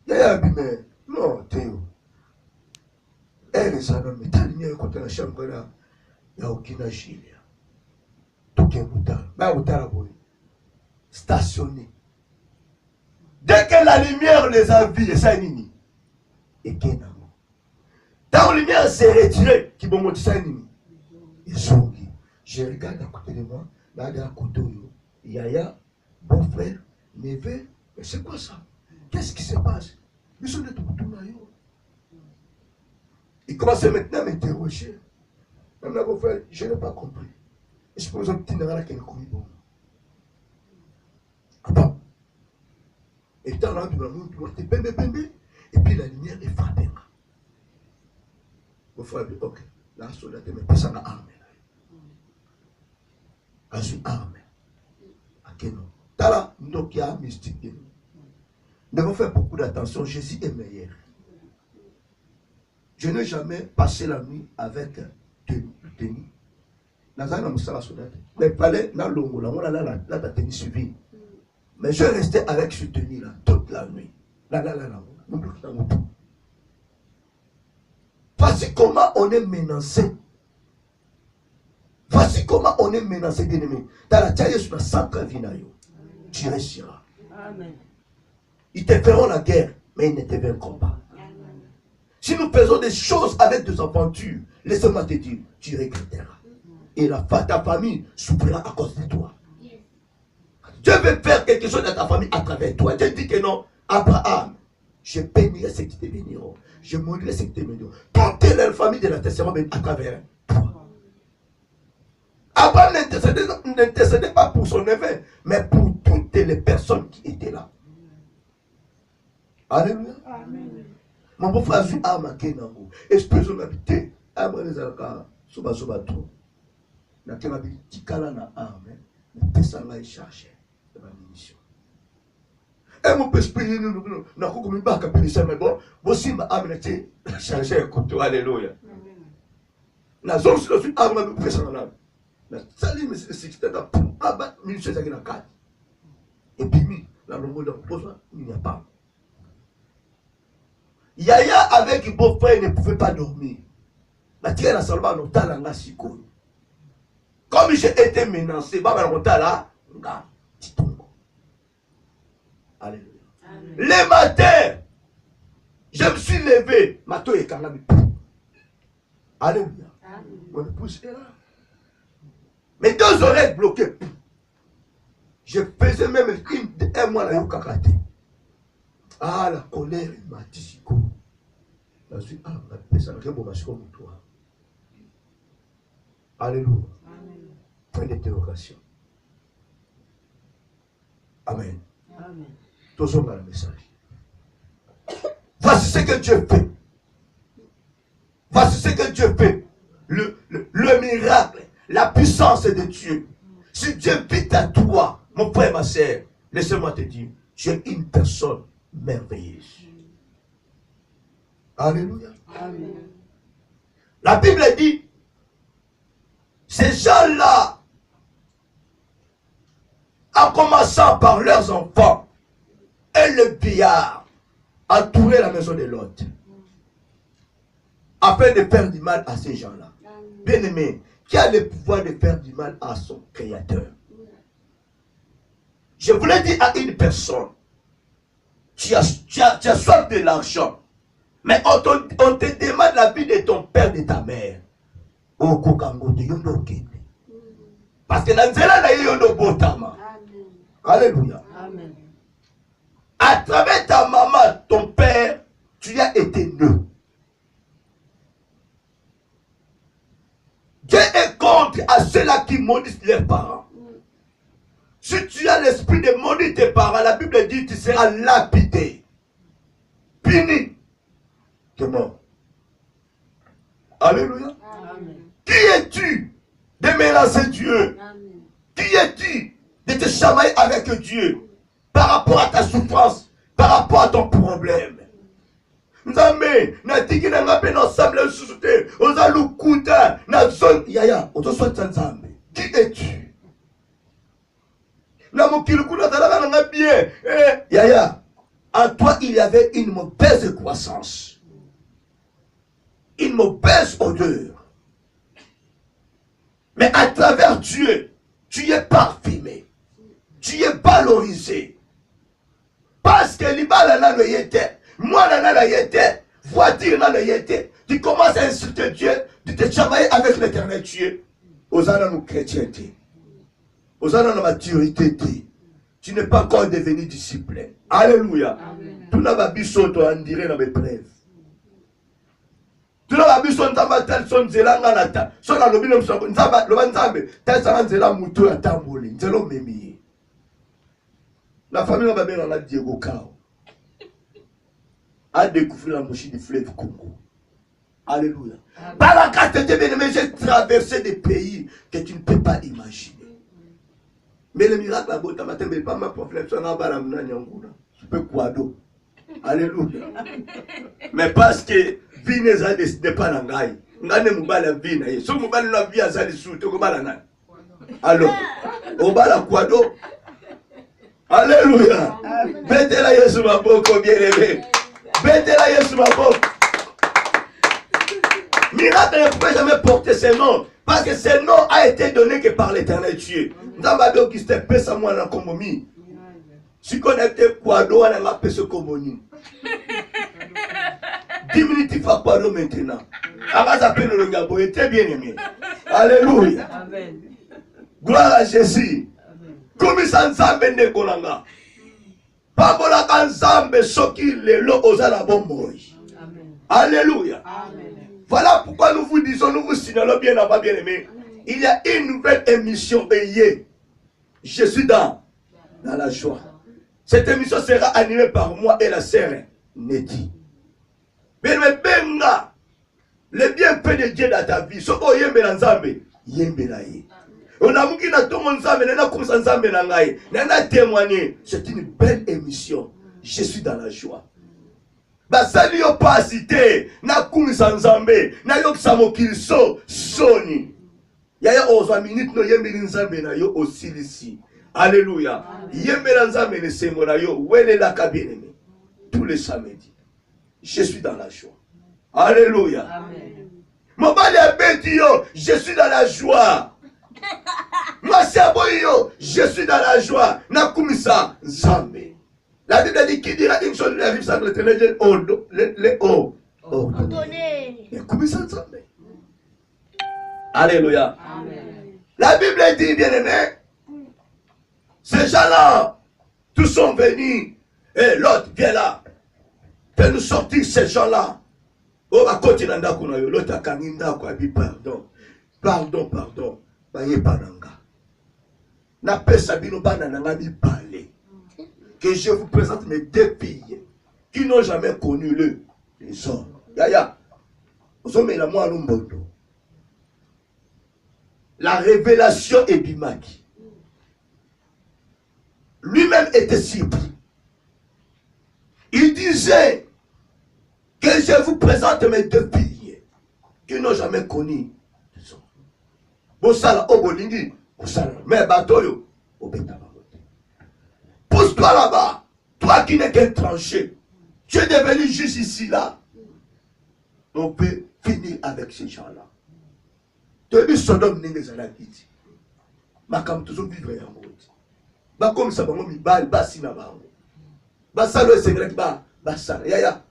Yaya bime. Non, Théo. Elle est ça, mais ta lumière côté la chambre là. Il n'y a aucune chine. Tout est bouton. Batalaboui. Stationné. Dès que la lumière les a vus, ça nini. Et qu'est-ce Quand la lumière s'est retirée, qui vont monter ça nini. Ils sont dit. Je regarde à côté de moi, là, à côté de moi, Yaya, bon frère, neveu, mais c'est quoi ça? Qu'est-ce qui se passe? Ils sont de tout maillot. Il commence maintenant à m'interroger. Maintenant, bon frère, je n'ai pas compris. Et je pense que tu n'auras qu'un coup bon. Ah bon? Et tant là, tu vas monter, et puis la lumière est frappée. Bon frère, ok, là, soldat, mais pas ça, la arme. À une arme. À quel nom? Tala, Nokia, mystique. Nous devons faire beaucoup d'attention. Jésus est meilleur. Je n'ai jamais passé la nuit avec tenue. Mais fallait dans l'ongo, là, ta tenue suivie. Mais je restais avec ce tenue là toute la nuit. Là. Voici comment on est menacé. Voici comment on est menacé d'ennemis. Dans la taille sur la centre vinayo, tu réussiras. Ils te feront la guerre, mais ils ne te vaincront pas. Si nous faisons des choses avec des aventures, laisse-moi te dire, tu regretteras. Et ta famille souffrira à cause de toi. Dieu veut faire quelque chose dans ta famille à travers toi. Dieu dit que non, Abraham, je bénirai ceux qui te béniront. Je maudirai ceux qui te béniront. Toute la famille de la terre sera bénie à travers toi. Abraham n'intercédait pas pour son neveu, mais pour toutes les personnes qui étaient là. Alléluia. Mon beau-frère a vu Armaké Nango. Espèce de m'habiter. Abraham les alaka. Soba trop. Na kebabi tikala na arme. Le pesanga est chargé. C'est ma munition. Et mon esprit nous n'a pas comme baka pédicien mais bon. Voici ma âme était chargée contre alléluia. Na zone sur le arme me pesanga là. Na sali mais c'est que t'as pour abattre munition ça qui na carte. Et puis la longueur de besoin il n'y a pas. Yaya avec un beau-frère ne pouvait pas dormir. La tirée la salva non talanga siko. Comme j'ai été menacé, alléluia. Les matins, je me suis levé. Alléluia. Mon épouse est là. Mes deux oreilles bloquées. Je faisais même un mois là, kakate. Ah, la colère, il m'a dit, je suis toi. Alléluia. Point d'interrogation. Amen. Tous ont le message. Voici ce que Dieu fait. Voici ce que Dieu fait. Le miracle, la puissance de Dieu. Si Dieu vit à toi, mon frère, ma soeur, laissez-moi te dire, tu es une personne merveilleuse. Alléluia. Amen. La Bible dit, ces gens-là, en commençant par leurs enfants et le vieillard, entouraient la maison de l'hôte afin de faire du mal à ces gens-là. Bien aimé, qui a le pouvoir de faire du mal à son créateur? Je voulais dire à une personne, tu as soif de l'argent, mais on te demande la vie de ton père, de ta mère. Parce que dans Botama. Alléluia. Amen. À travers ta maman, ton père, tu as été né. Dieu est contre à ceux-là qui maudissent leurs parents. Si tu as l'esprit de maudire tes parents, la Bible dit que tu seras lapidé, puni, tu es mort. Alléluia. Amen. Qui es-tu de menacer Dieu? Amen. Qui es-tu de te chamailler avec Dieu par rapport à ta souffrance, par rapport à ton problème? Nzambe, na tiki na ngape na ensemble le susute, oza lukuta, na zone, yaya, oto soit Nzambe. Qui es-tu? Na mokiluku na talaka na ngabie, yaya, en toi il y avait une mauvaise croissance, une mauvaise odeur. Mais à travers Dieu, tu es parfumé, tu es valorisé. Parce que l'ibala n'a le yété, moi n'a le yété, voiture n'a le yété. Tu commences à insulter Dieu, tu te chamailles avec l'éternel Dieu. Osana nous chrétienté, osana nous maturité. Tu n'es pas encore devenu disciple. Alléluia. Tout n'a pas biso toi en dirait dans mes preuves. Tu n'as pas besoin de son zélanga nata. Son alobino msoko. Nzaba lobanzambe. Tesa nzela muto ya tamboli. Nzelo memi. La famille va bien la Diego Kao. A découvert la mouche du fleuve Congo. Alléluia. Par la grâce de Dieu, mais j'ai traversé des pays que tu ne peux pas imaginer. Mais le miracle à Bota matin, mais pas ma problème. Ça n'a pas la mnanyanguna. Je peux quoi d'eau. Alléluia. Mais parce que vie n'est pas dans la vie. Ngane mubala vie na yesu mubala na vie azali su to kobala na. Alors, obala kwado. Alléluia. Betela Yesu maboko bien aimé. Betela Yesu maboko. Miracle ne pouvait jamais porter ce nom. Parce que ce nom a été donné que par l'Éternel Dieu. Nous avons Auguste pesa moi na komomi. Si connecté quoi doit na pesa komoni. Diminutif à quoi maintenant. Avant d'appel le Gabo était bien aimé. Alléluia. Amen. Gloire à Jésus. Comme ça nzambe ne kolanga. Pabola kanzambe soki lelo ozala bomboy. Alléluia. Amen. Voilà pourquoi nous vous disons, nous vous signalons bien avant bien aimé. Il y a une nouvelle émission payée. Je suis dans la joie. Cette émission sera animée par moi et la sœur Neti. Mais benga le bienfait de Dieu dans ta vie. Soko yembela nzambe, yembela ye. On a mouki na tomo nzambe, na kumsa nzambe na ngai. Na témoigner. C'est une belle émission. Je suis dans la joie. Basali yo pasité na kumisa nzambe na yo samokiliso soni yaya ozwa minute no yembeli nzambe na yo osilisi. Alléluia. Yembela nzambe ne sembo na yo wele la kabinemi tous les samedis. Je suis dans la joie. Alléluia. Amen. Mobali abeti yo, je suis dans la joie. Masiabo yo, je suis dans la joie. Na kumisa nzambe. La Bible dit qui dira une chose, la Bible sans l'éternel, les hauts. Alléluia. Amen. La Bible dit, bien aimé, ces gens-là, tous sont venus, et l'autre vient là, de nous sortir ces gens-là. Oh, va continuer d'akuna yo, l'autre a kaninda quoi, dit pardon, pardon, baye pananga. Na pesa bino bananga mi parler. Que je vous présente mes deux filles qui n'ont jamais connu les hommes. Yaya, vous avez la moi Lumbondo. La révélation est Bimaki. Lui-même était surpris. Il disait que je vous présente mes deux filles qui n'ont jamais connu les hommes. Bosala Obolingi, Bosala, mais Batoyo, Obetaba. Pousse-toi là-bas, toi qui n'es qu'un tranché. Tu es devenu juste ici, là. On peut finir avec ces gens-là. Tu as vu Sodome Ningezalakiti. Ma comme toujours vivre en mode. Bah comme ça, bah mi bal, bah si na bah. Bah ça le secret bah ça. Yaya.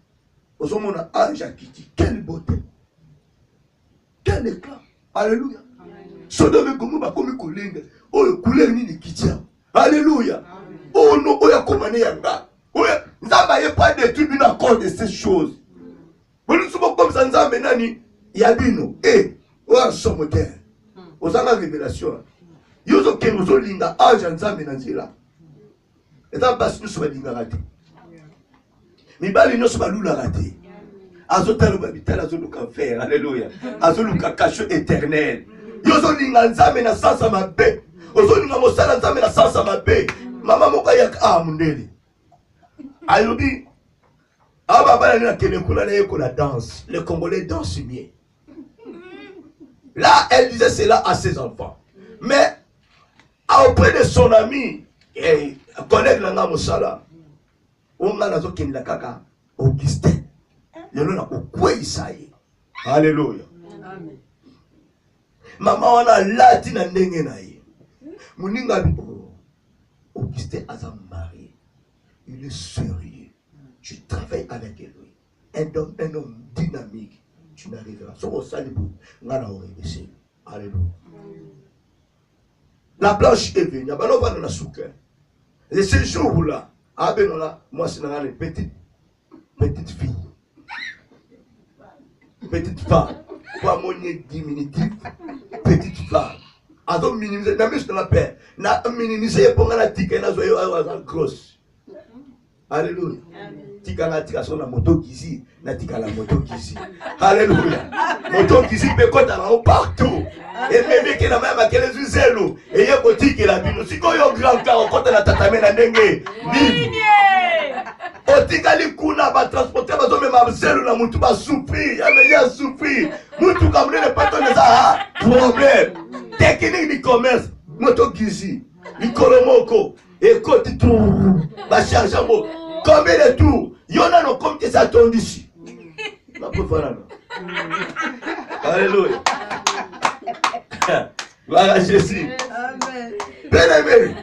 Au moment on a ange Kiti. Quelle beauté. Quel éclat. Alléluia. Sodome comme bah comme couleur. Oh couleur ni Kitia. Alléluia. Oh non, oh, il y a comment yanga. Oh, Nzamba n'est pas détruit à cause de ces choses. Vous sommes comme ça, Nzamba nani, yabino, oh, sommes terre. Aux en révélation. Yozo kemozo linga, anja Nzamba nanzila. Et dans bas nous sommes linga raté. Mibali nous sommes lula raté. Azotalo babital azoluka faire, alléluia. Azoluka cachot éternel. Yozo linga Nzamba na sasa mabe. Ozo linga mosala Nzamba na sasa mabe. Maman Mokayak a mundeli. Ayobi. Ababa na kenekula na yeko la danse. Les Congolais dansent bien. Là, elle disait cela à ses enfants. Mais auprès de son ami, collègue Langa Moussala, on a nazo kenila kaka Augustin. Yelo na okwe isaye. Alléluia. Amen. Maman wana lati na ndenge na ye. Muninga bi Augustin a marié. Il est sérieux. Tu travailles avec lui. Un homme dynamique. Tu n'arriveras pas. Alléluia. La planche est venue. Et ce jour-là, moi, c'est une petite fille. Petite femme. Pour mon diminutif, petite femme. Ado minimiser, même si on la paix, na minimiser pour la tika na zoyo à grosse. Alléluia. Tika na tika sur la moto kizi, na tika la moto kizi. Alléluia. Moto kizi peut compter partout. Et même que la même qu'elle est zélo. Et y a boutique la bino. Si quand yo grand car compte na tatame na ndenge. Ni. Otika li kuna ba transporter ba zo même zélo na mutu ba souffrir. Ya me ya souffrir. Mutu comme le patron de ça problème. Technique du commerce, moto gizi, Nicolomoko, et côté tout, va charger un mot. Combien de tours? Il y en a no comme que ça tombe ici. Ma pauvre femme. Alléluia. Gloire à Jésus. Amen. Bien-aimés,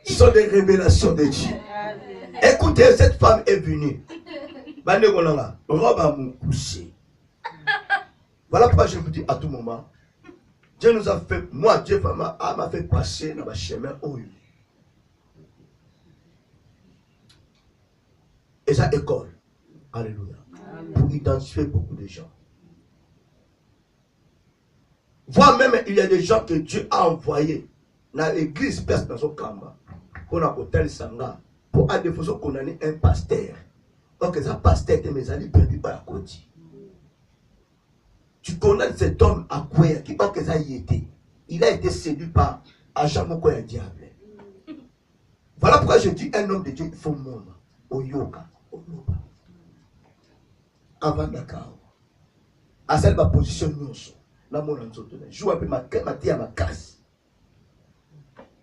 ce sont des révélations de Dieu. Écoutez, cette femme est venue. Robe à mon coucher. Voilà pourquoi je vous dis à tout moment, Dieu nous a fait, moi, Dieu m'a fait passer dans le chemin où il est. Et ça école. Alléluia. Pour identifier beaucoup de gens. Voire même, il y a des gens que Dieu a envoyés dans l'église, personne dans son camp. Pour un hôtel Sanga. Pour à défaut qu'on a un pasteur. Donc, ça pasteur était mes amis perdu par la côte. Tu connais cet homme à quoi qui il a été séduit par Agent Mokoya Diable. Voilà pourquoi je dis un homme de Dieu, il faut monde au yoga, au yoga. Avant d'accord. À celle ma position nous na mon anzoto. Joue un peu ma tête à ma casse.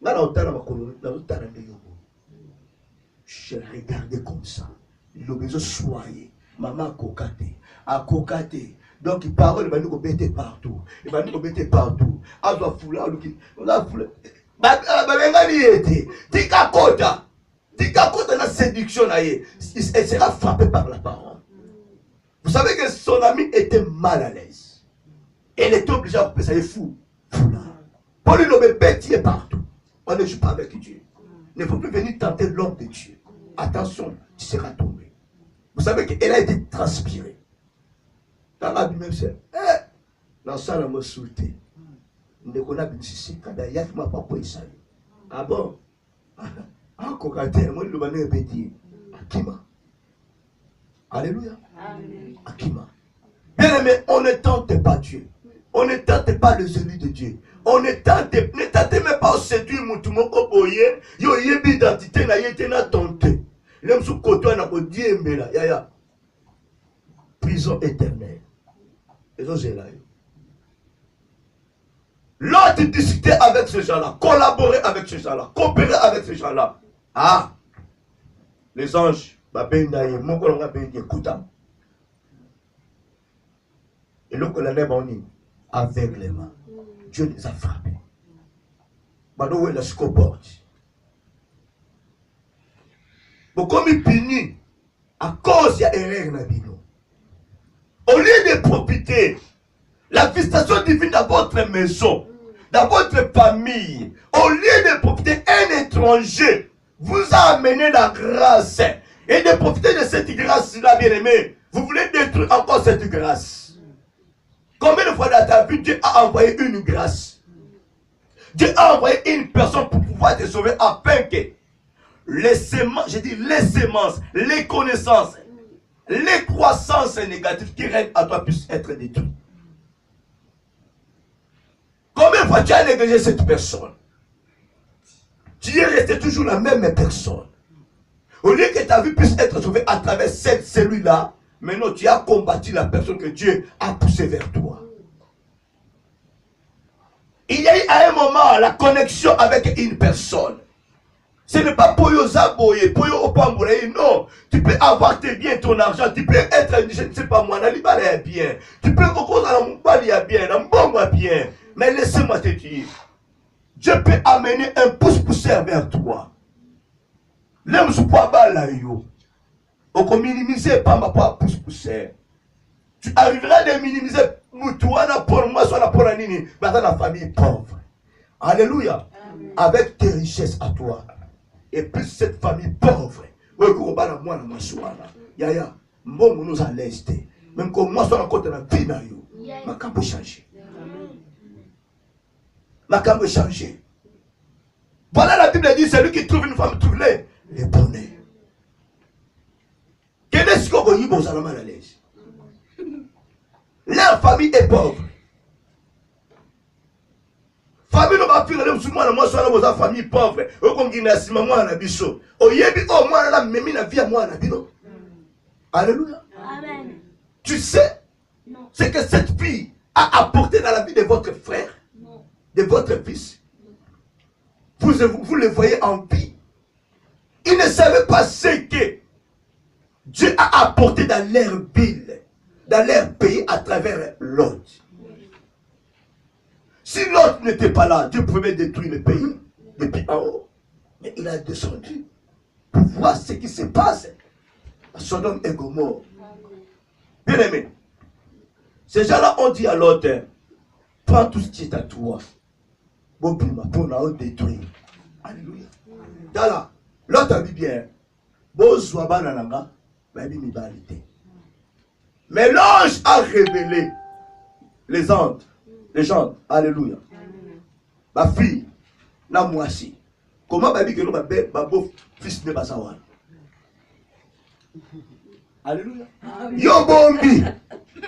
Là on t'a ma colonie, là on t'a rendu yoga. Je regardais comme ça. Il a besoin de soigner. Maman a cocaté. Donc il parle, il va nous bêter partout. Il va nous bêter partout. On doit fouler, on doit fouler. Tika la séduction, elle sera frappée par la parole. Vous savez que son ami était mal à l'aise. Elle était obligée à couper ça, il est fou. Pour lui, le bêtier partout. On ne joue pas avec Dieu. Il ne faut plus venir tenter l'homme de Dieu. Attention, tu seras tombé. Vous savez qu'elle a été transpirée. Dans la Bible, c'est dans ça, on m'a sauté. Ne connaît pas si quand il y a qui m'a pas pris ça. Ah bon? Ah, cocaté, moi, le mané est petit. Akima. Alléluia. Akima. Bien aimé, on ne tente pas Dieu. On ne tente pas le zélu de Dieu. On ne tentez même pas au séduire mon tout le monde au boyer. Yo yebi identité na yete na tenté. L'homme sous côté na ko diembe là. Ya. Prison éternelle. Et ça c'est là. L'autre discuter avec ces gens-là, collaborer avec ces gens-là, coopérer avec ces gens-là. Ah, les anges, mon colonel écoute. Et le colonel Boni, aveuglément, Dieu les a frappés. Maintenant, il a ce qu'on porte. Mais comme il punit, à cause de l'erreur dans la vie, au lieu de profiter la visitation divine dans votre maison, dans votre famille, au lieu de profiter un étranger, vous a amené la grâce. Et de profiter de cette grâce-là, bien-aimé, vous voulez détruire encore cette grâce. Combien de fois dans ta vie, Dieu a envoyé une grâce? Dieu a envoyé une personne pour pouvoir te sauver afin que les semences, je dis les semences, les connaissances, les croissances négatives qui règnent à toi puissent être détruites. Combien de fois tu as négligé cette personne? Tu es resté toujours la même personne. Au lieu que ta vie puisse être sauvée à travers cette cellule-là, maintenant tu as combattu la personne que Dieu a poussée vers toi. Il y a eu à un moment la connexion avec une personne. Ce n'est pas pour Yosaboye, pour Yopamboulaye, non. Tu peux avoir tes biens, ton argent, tu peux être, je ne sais pas moi, Nalibala bien. Tu peux causer à Mbali bien, à Mbongo bien. Mais laissez-moi te dire, Dieu peut amener un pouce-pousseur vers toi. L'homme se peut là, yo. On minimiser pas ma pouce-pousseur. Tu arriveras à minimiser Moutouana pour moi, soit pour la nini, mais dans la famille pauvre. Alléluia. Amen. Avec tes richesses à toi. Et plus cette famille pauvre. Yaya, bon, nous a l'est. Même comme moi, sur la côte de la vie, ma camp peut changer. Ma camp peut changer. Voilà la Bible dit, celui qui trouve une femme trouve le bonheur. Quel est ce que vous voyez, à l'aise? La famille est pauvre. Famille ne va plus aller sur moi, moi, sur la famille pauvre. Au Conguina, si maman a biso. Au Yebi, oh, moi, la même la vie à moi, la bino. Alléluia. Amen. Tu sais, c'est que cette fille a apporté dans la vie de votre frère, de votre fils. Vous le voyez en vie. Il ne savait pas ce que Dieu a apporté dans leur ville, dans leur pays à travers l'autre. Si l'autre n'était pas là, Dieu pouvait détruire le pays depuis en haut. Mais il a descendu pour voir ce qui se passe à Sodome et Gomorrhe. Bien aimé, ces gens-là ont dit à l'autre, prends tout ce qui est à toi. Bon, pour nous détruire. Alléluia. L'autre a dit bien, mais l'ange a révélé les anges. Les gens, alléluia. Ma fille, na moisi. Comment va dire que nous, ma beau fils de Basawan? Alléluia. Yo bombi.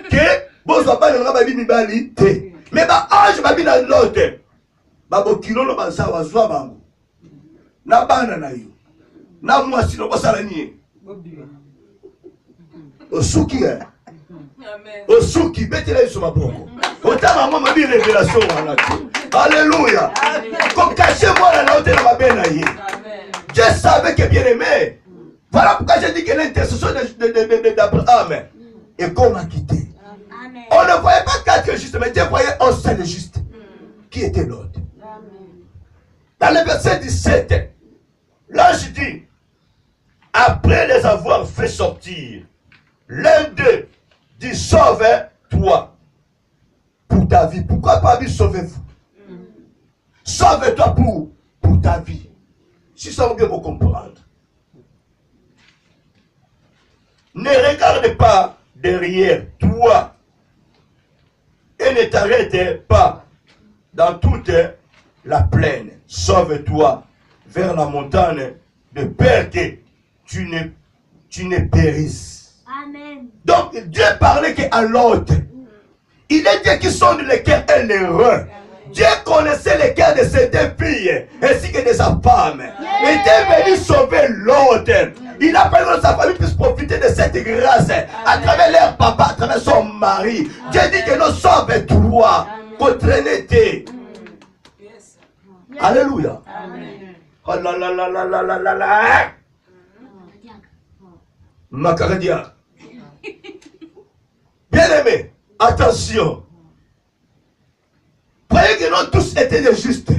Que, bon, soit pas le babi mibali, te. Mais ma ange, babi na l'autre. Babo kilo no basawa, zwa bango. Na bana na yo. Na moisi no basala niye. Osuki, Osuki, betele sur ma bronco. Autant maman m'a dit révélation. Alléluia. Comme cachez-moi la note de ma bénaïe. Dieu savait que bien aimé. Voilà pourquoi j'ai dit que l'intercession d'Abraham est qu'on a quitté. On ne voyait pas quatre justes, mais Dieu voyait un seul juste. Qui était l'autre? Dans le verset 17, l'ange dit, après les avoir fait sortir, l'un d'eux dit, sauve-toi pour ta vie. Pourquoi pas dire sauvez-vous? Sauve-toi pour ta vie. Si ça veut bien vous comprendre. Ne regarde pas derrière toi et ne t'arrête pas dans toute la plaine. Sauve-toi vers la montagne de peur que tu ne périsses. Amen. Donc Dieu parlait qu'à l'autre. Il est Dieu qui sonde le cœur et les reins. Dieu connaissait le cœur de ses deux filles ainsi que de sa femme. Il était venu sauver l'autre. Il a fallu que sa famille puisse profiter de cette grâce à travers leur papa, à travers son mari. Dieu dit que nous sauve-toi contre l'été. Alléluia. Oh là là là là là là là là. Macaradia. Bien aimé, attention. Croyez que nous tous étaient des justes.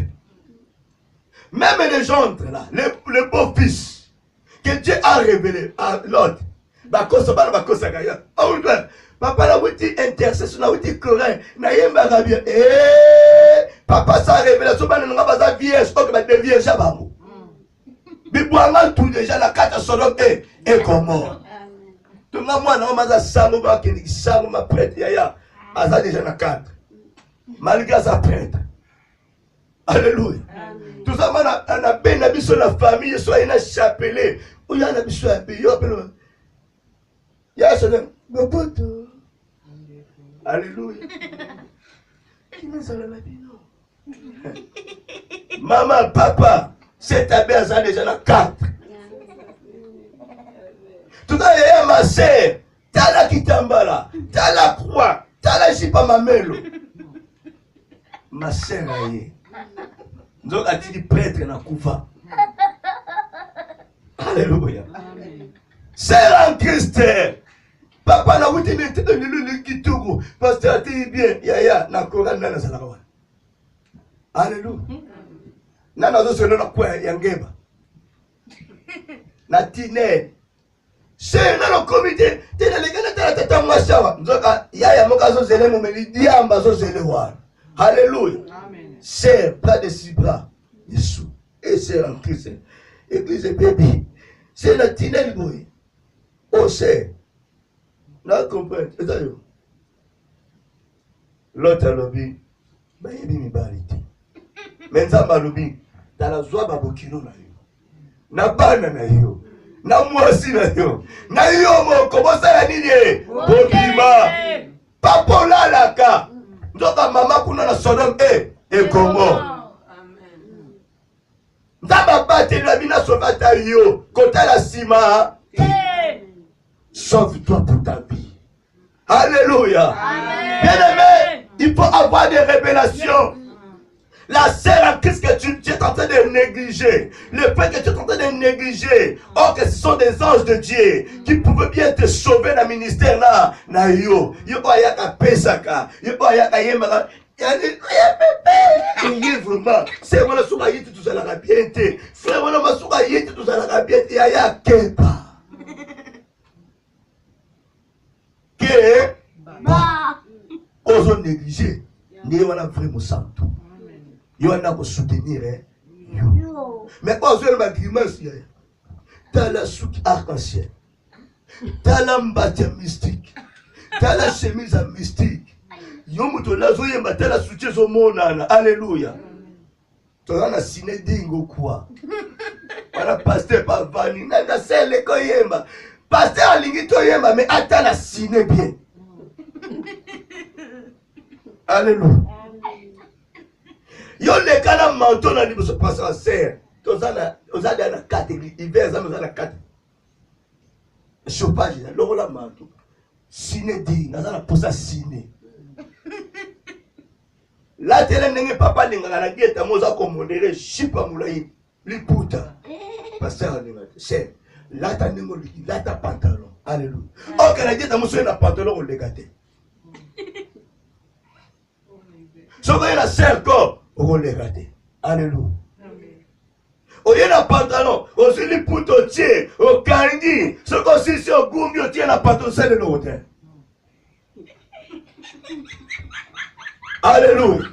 Même les gens là, les beaux-fils, que Dieu a révélé à l'autre. Papa la wuti intercession la wuti courant na yemba bien. Papa sa révélation ba nga baza vierge, ok ba de vierge bango. Bibwanga tout déjà la carte Sodome et Gomorrhe. Tout le monde a maza sango ba ki sango ma prêtre yaya. Aza déjà na carte. Malgré sa prêtre. Alléluia. Tout ça on a ben na biso la famille soit na chapelet. Ou ya na biso ya yo pelo. Ya sonne Boboto. Alléluia. Maman, papa, c'est ta belle déjà la carte. Tout à l'heure, ma sœur, t'as la kitambala, t'as la croix, t'as la jipa mamelo. Ma sœur, donc, a-t-il prêtre na koufa. Alléluia. Sœur en Christ. Papa na wuti ne tete le kitugo pasteur ti bien yaya na Coran na salama. Alléluia. Nana zo selo na kwa yangeba. Na tine. C'est na le comité, tene le gana tata mwasawa. Nzoka yaya moka zo zele mo meli diamba zo zele wa. Alléluia. Amen. C'est pas de six bras. Jésus. Et c'est en Christ. Église bébé. C'est la tine le boy. Oh c'est là, comprendre. L'autre a lobby. Bah, il dit, mais ça m'a lobby. Dans la joie, babokino na yo. Na bana na yo. Na mwasi na yo. Na yo mo, comment ça la nini? Bobima. Papa la laka. Ndoka mama kuna na Sodome et Gomorrhe. Ndaba bate na bina sovata yo. Kota la sima. Sauve-toi pour ta vie. Alléluia. Bien-aimé, il faut avoir des révélations. La sœur en Christ que tu es en train de négliger, le frère que tu es en train de négliger, or que ce sont des anges de Dieu qui pouvaient bien te sauver dans le ministère là. Na yo, yo ayaka pesaka, yo ayaka yemaka. Il est vraiment. C'est voilà ce qu'il y a tout à la bien. Frère, voilà ce qu'il y a tout à la bien. Il y a Kepa. Que osons négliger. N'y a vraiment santo. Il y en a pour soutenir. Mais quand on a grimace, t'as la souk arc-en-ciel. T'as la mbatia mystique. T'as la chemise à mystique. Yomuto la zoye matela soutien au monde. Alléluia. Tu as un ciné dingo quoi. Voilà pasteur pas vani. Nana sele koyemba. Pasteur alingi toyemba mais attends la ciné bien. Alléluia. Yo le kana manteau na libo se passe en serre. Tozana ozada na catégorie hiver za na 4. Chauffage là le la manteau. Ciné dingo na posa ciné. La télé n'est pas n'engana na dieta moza ko modéré chipa moulayi liputa. Pasteur c'est là ta nengo là ta pantalon. Alléluia. OK la dieta mozo na pantalon on légate. So que la cercle on légate. Alléluia. Oye na pantalon, on se liputa tie, o kangi, so ko si o gumbi o tie na pantalon c'est le hôtel. Alléluia.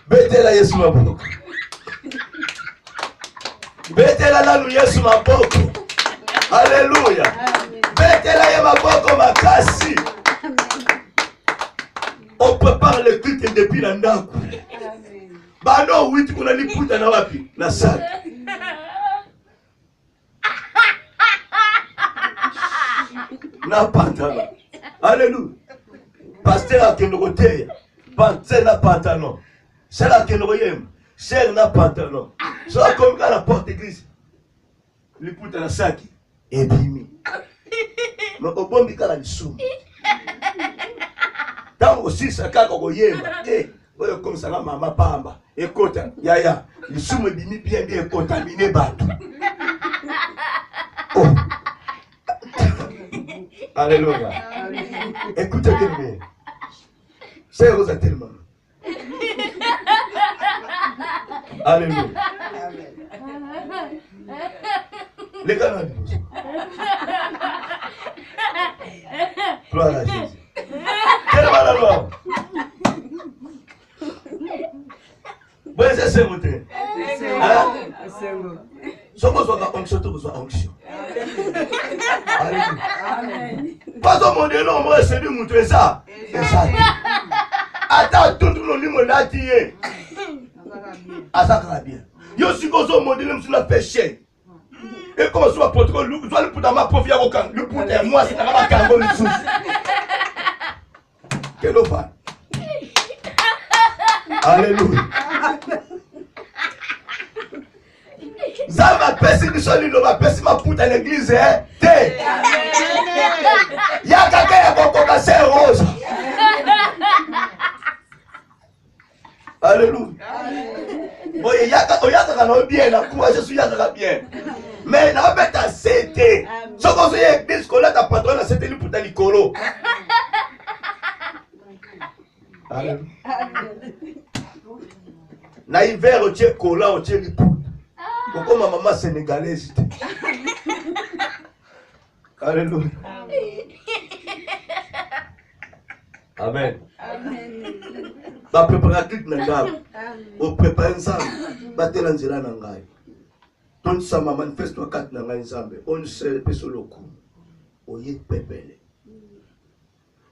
Betela Yesu maboko. Betela lanu Yesu maboko. Alléluia. Betela ye maboko makasi. On prépare le culte depuis la ndaku. Bano 8 kuna liputa na wapi? Na sac. Na pantalon. Alléluia. Pasteur akenokoteya. C'est la pantalon. C'est la kenroyem. C'est la pantalon. Soit comme à la porte église. Le poutre à la sac. Et bimi. Mais au bon bika la soum. Tant aussi ça quand on yem. Eh, comme ça la maman pamba. Écoute, ya. Le soum bimi bien contaminé bateau. Oh. Alléluia. Écoutez bien. C'est Rosa tellement. Alléluia. Les gars, gloire à Jésus. Quelle est la loi? Bon, c'est monté. Si vous avez onction, vous avez onction. Pas au monde, non, moi, c'est de montrer ça. Attends, tout le monde l'a dit. Ça bien. Yo si vous avez modèle sur le péché. Et comme soit protocole, le pour dans ma profil à aucun. Le pour moi, c'est dans ma cargo le sous. Quel offre. Alléluia. Ça m'a percé du sol, il m'a percé ma poutre à l'église. Té. Il y a quelqu'un qui a commencé rose. Alléluia. Oye, il y a bien, la courage, je suis bien. Mais la bête a cédé. Ce qu'on se dit, l'église, qu'on a ta patronne, c'était lui pour ta licolo. Alléluia. Na hiver, on tient cola, on tient l'époux. Pourquoi ma maman sénégalaise? Alléluia. Amen. Ba préparatif na ngabo. O prépare ensemble. Ba tela nzela na ngai. Ton sa manifeste wa kat na ngai nzambe. On se peso loku. Oye pepele.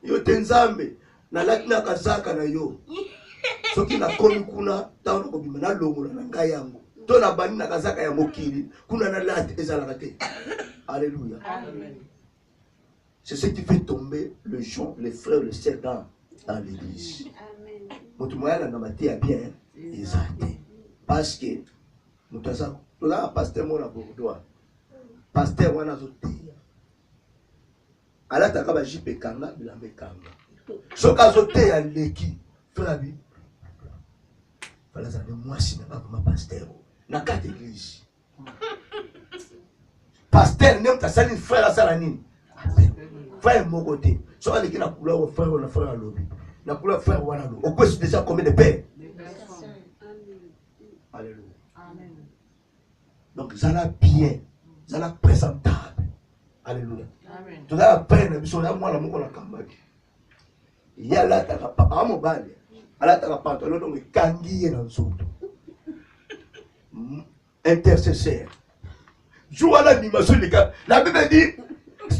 Yo tenzambe na latina kazaka na yo. Soki na komi kuna tawo ko bima na longola na ngai yango. To na bani na kazaka ya mokili kuna na lati ezalaka te. Alléluia. Amen. C'est ce qui fait tomber le jonc, les frères, le sœurs dans l'église. Notre moyen n'a pas été bien exalté. Parce que nous avons un pasteur mon Bourgois. Pasteur mon azoté. Alors tu as un JP Kanga, il a mis Kanga. Ce qu'azoté a l'équipe, frère, il fallait que moi si n'a pas comme pasteur. N'a qu'à l'église. Pasteur n'aime ta saline frère à salanine. Frère mon côté. Soit les qui n'a couleur au frère ou le frère à l'objet. n'a pas frère Wanalo. Au quoi c'est déjà combien de pères? Alléluia. Amen. Donc, ça l'a bien, ça l'a présentable. Alléluia. Amen. Tout à la peine, mais sur la moi, la mot qu'on a cambaké. Il y a là, t'as pas à mon bal. À la t'as pas pantalon, donc kangi dans le saut. Intercesseur. Joue à l'animation, les gars. La Bible dit,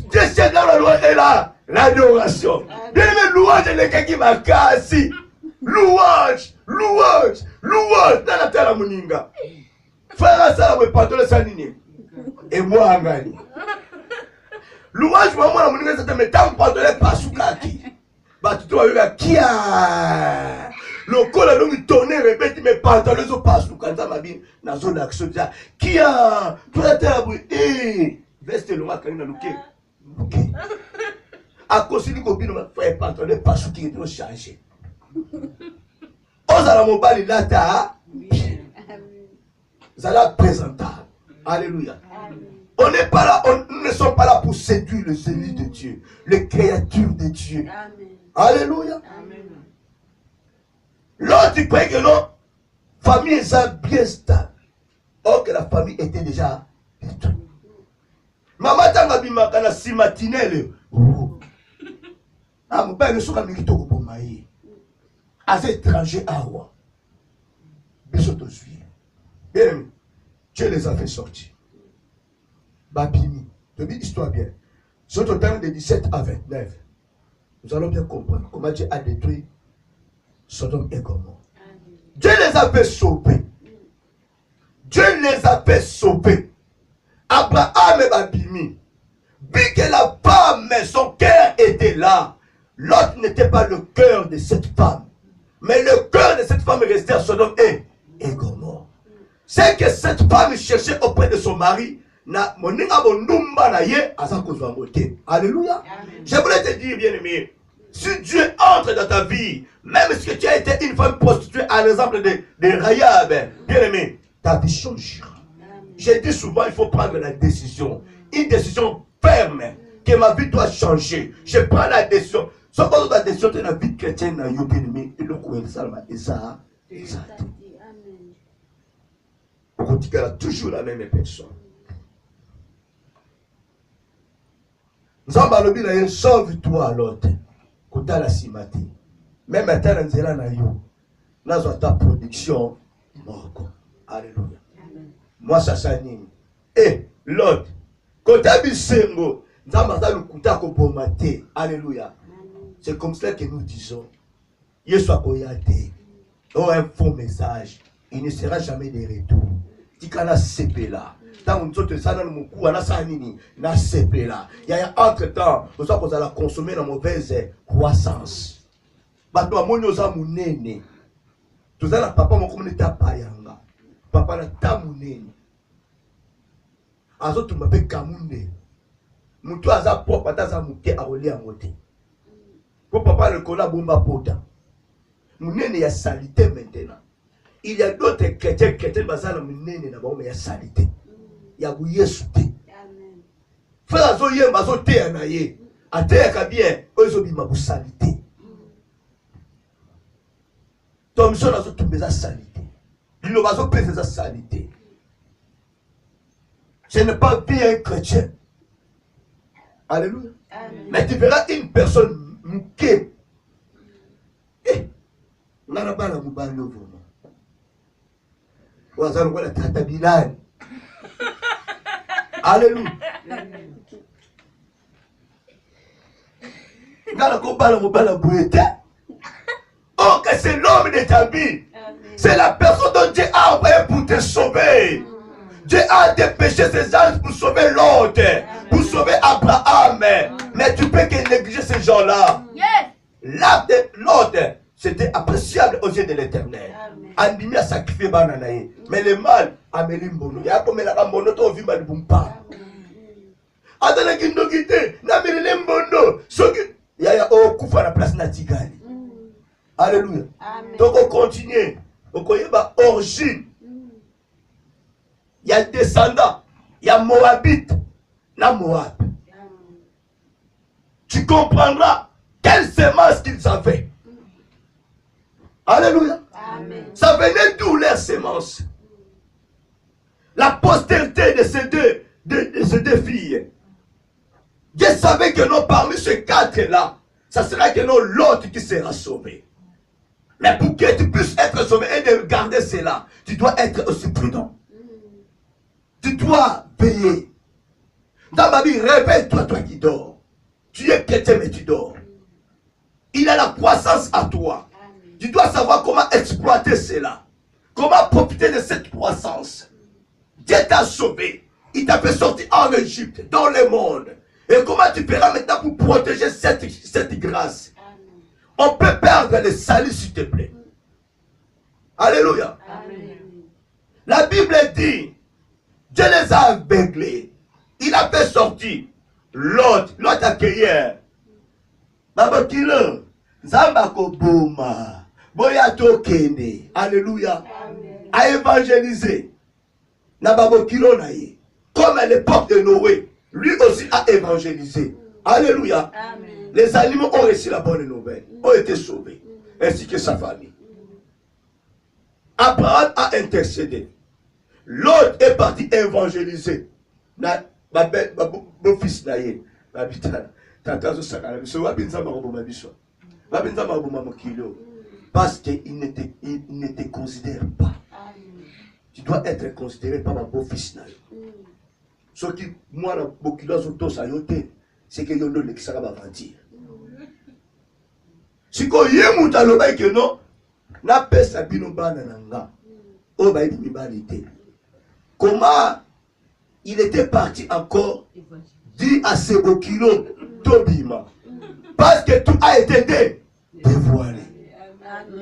Dieu dans la loi est là. L'adoration. Bien aimé, louange, les gars qui m'a cassé. Louange, louange, louange. Dans la terre, mon inga. Frère, ça, me pantalon, ça, nini. Et moi, Angani. Louange, moi, mon inga, ça te met tant de pantalon, pas sous kaki. Bah, tu dois dire, qui a. Le col a donc tourné, répète, mes pantalons sont pas sous quand ça m'a dit, dans la zone d'action. Qui a. Tu as été abri. Eh, veste le mat, quand il a looké. Ok. À cause du copine, on fait pantalon, pas sous qui est changé. Ose à la mobile, il a ta. Ça l'a présentable. Alléluia. On n'est pas là, nous ne sommes pas là pour séduire le Seigneur de Dieu, les créatures de Dieu. Amen. Alléluia. Amen. L'autre, tu croyais que non, famille est bien stable. Or que la famille était déjà détruite. Maman tanga bimaka na si matinelle. Ah, mon père ne sera pas pour pour maïe. À ces étrangers à roi. Bissoto suit. Bien aimé, Dieu les a fait sortir. Babini, je dis l'histoire bien. Sur le temps de 17 à 29, nous allons bien comprendre comment Dieu a détruit Sodome et Gomorrhe. Dieu les a fait sauver. Dieu les a fait sauver. Abraham et Babini, vu que la femme, son cœur était là, l'autre n'était pas le cœur de cette femme. Mais le cœur de cette femme restait à Sodome et Gomorrhe. C'est que cette femme cherchait auprès de son mari. Alléluia. Je voulais te dire, bien aimé, si Dieu entre dans ta vie, même si tu as été une femme prostituée, à l'exemple de Rahab, bien aimé, ta vie changera. J'ai dit souvent, il faut prendre la décision. Une décision ferme, que ma vie doit changer. Je prends la décision. Sauf que la décision de la vie chrétienne, bien aimé, et le coup, ça. On continuera toujours la même personne. Nous avons sauve-toi l'autre. Quand tu as la simati. Même à ta nzela na yo. Nous avons ta production. Alléluia. Moi, ça s'anime. Et l'autre. Quand tu as bisengo. Nous avons le kuta kopomate. Alléluia. C'est comme cela que nous disons. Yesu akoyate. Oh, un faux message. Il ne sera jamais de retour. Tikana sepe là. Tant que nous sommes dans mon cou, na sepe là. Il y a entre temps, nous sommes allés consommer la mauvaise croissance. Bato amoni oza munene. Tout ça, papa mon communauté a payanga. Papa na ta munene. Azo tu m'appelles Kamunde. Moutou aza propre, aza mouké a relé à moté. Pour papa le cola bomba pota. Munene ya salité maintenant. Il y a d'autres chrétiens basés munene na ba mais ya salité. Ya Yesu te. Amen. Frère azo yemba azo te na ye. Ate ka bien, ozo bima bu salité. Tom son azo tumbeza salité. Dilo bazo pesa salité. Ce n'est pas bien un chrétien. Alléluia. Amen. Mais tu verras une personne mouké. Eh, nana bana mubali vraiment. Wazalo kwa tata bilani. Alléluia. Oh, que c'est l'homme de ta vie. C'est la personne dont Dieu a envoyé pour te sauver. Dieu a dépêché ses anges pour sauver l'autre, pour sauver Abraham. Mais tu peux que négliger ces gens-là. L'acte de l'autre, c'était appréciable aux yeux de l'Éternel. Andimi a sacrifié Bananaï. Mais le mal, Amélie Mbono. Il y a comme la Rambono, tu as vu Malibumpa. Adana Kindo Kite, Namélie Mbono. Il y a au Koufa la place Natigali. Alléluia. Donc on continue. On connaît ma origine. Il y a descendants. Il y a Moabite. La Moab. Tu comprendras quelle semence qu'ils avaient. Alléluia. Amen. Ça venait d'où leur sémence? La postérité de ces deux filles. Dieu savait que non, parmi ces quatre-là, ça sera que non, l'autre qui sera sauvé. Mais pour que tu puisses être sauvé et de garder cela, tu dois être aussi prudent. Tu dois veiller. Dans ma vie, réveille-toi, toi qui dors. Tu es chrétien, mais tu dors. Il a la croissance à toi. Tu dois savoir comment exploiter cela. Comment profiter de cette croissance. Dieu t'a sauvé. Il t'a fait sortir en Égypte, dans le monde. Et comment tu feras maintenant pour protéger cette grâce? On peut perdre le salut, s'il te plaît. Alléluia. Amen. La Bible dit, Dieu les a aveuglés. Il a fait sortir l'autre accueillir. Baba Kilo, Zambako Bouma, Boyato Kende, Alléluia, a évangélisé. Nababo Kilo Naye, comme à l'époque de Noé, lui aussi a évangélisé. Alléluia. Amen. Les animaux ont reçu la bonne nouvelle, ont été sauvés, ainsi que sa famille. Abraham a intercédé. L'autre est parti évangéliser. Mon fils Naye, parce qu'il ne te considère pas. Tu dois être considéré par mon beau-fils Naye. Ce qui, moi, c'est que yo ne sais pas mentir. Si ko yemu taloba que non, na pesa bino bana nanga. O ba ibi banité. Comment il était parti encore dit à Sebokilo Tobima. Parce que tout a été dévoilé.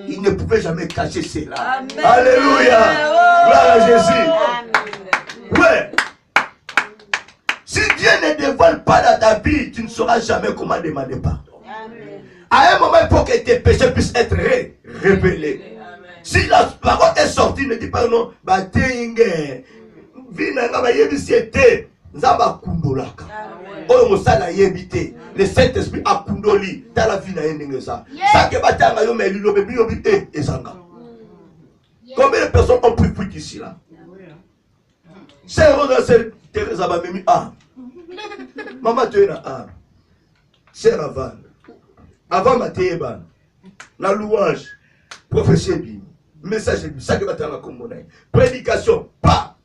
Il ne pouvait jamais cacher cela. Amen. Alléluia. Gloire à Jésus. Amen. Ouais. Si Dieu ne dévoile pas dans ta vie, tu ne sauras jamais comment demander pardon. Amen. À un moment, il faut que tes péchés puissent être révélés. Amen. Si la parole est sortie, ne dis pas non, le Saint-Esprit a kundoli dans la vie na. Combien de personnes ont pris fuite ici là? C'est Thérèse Abamemi A. Maman tu es na A. C'est Ravan. Avant ma téban. La louange. Prophétie bi. Message bi. Ça que va t'en commoner. Prédication. Pas.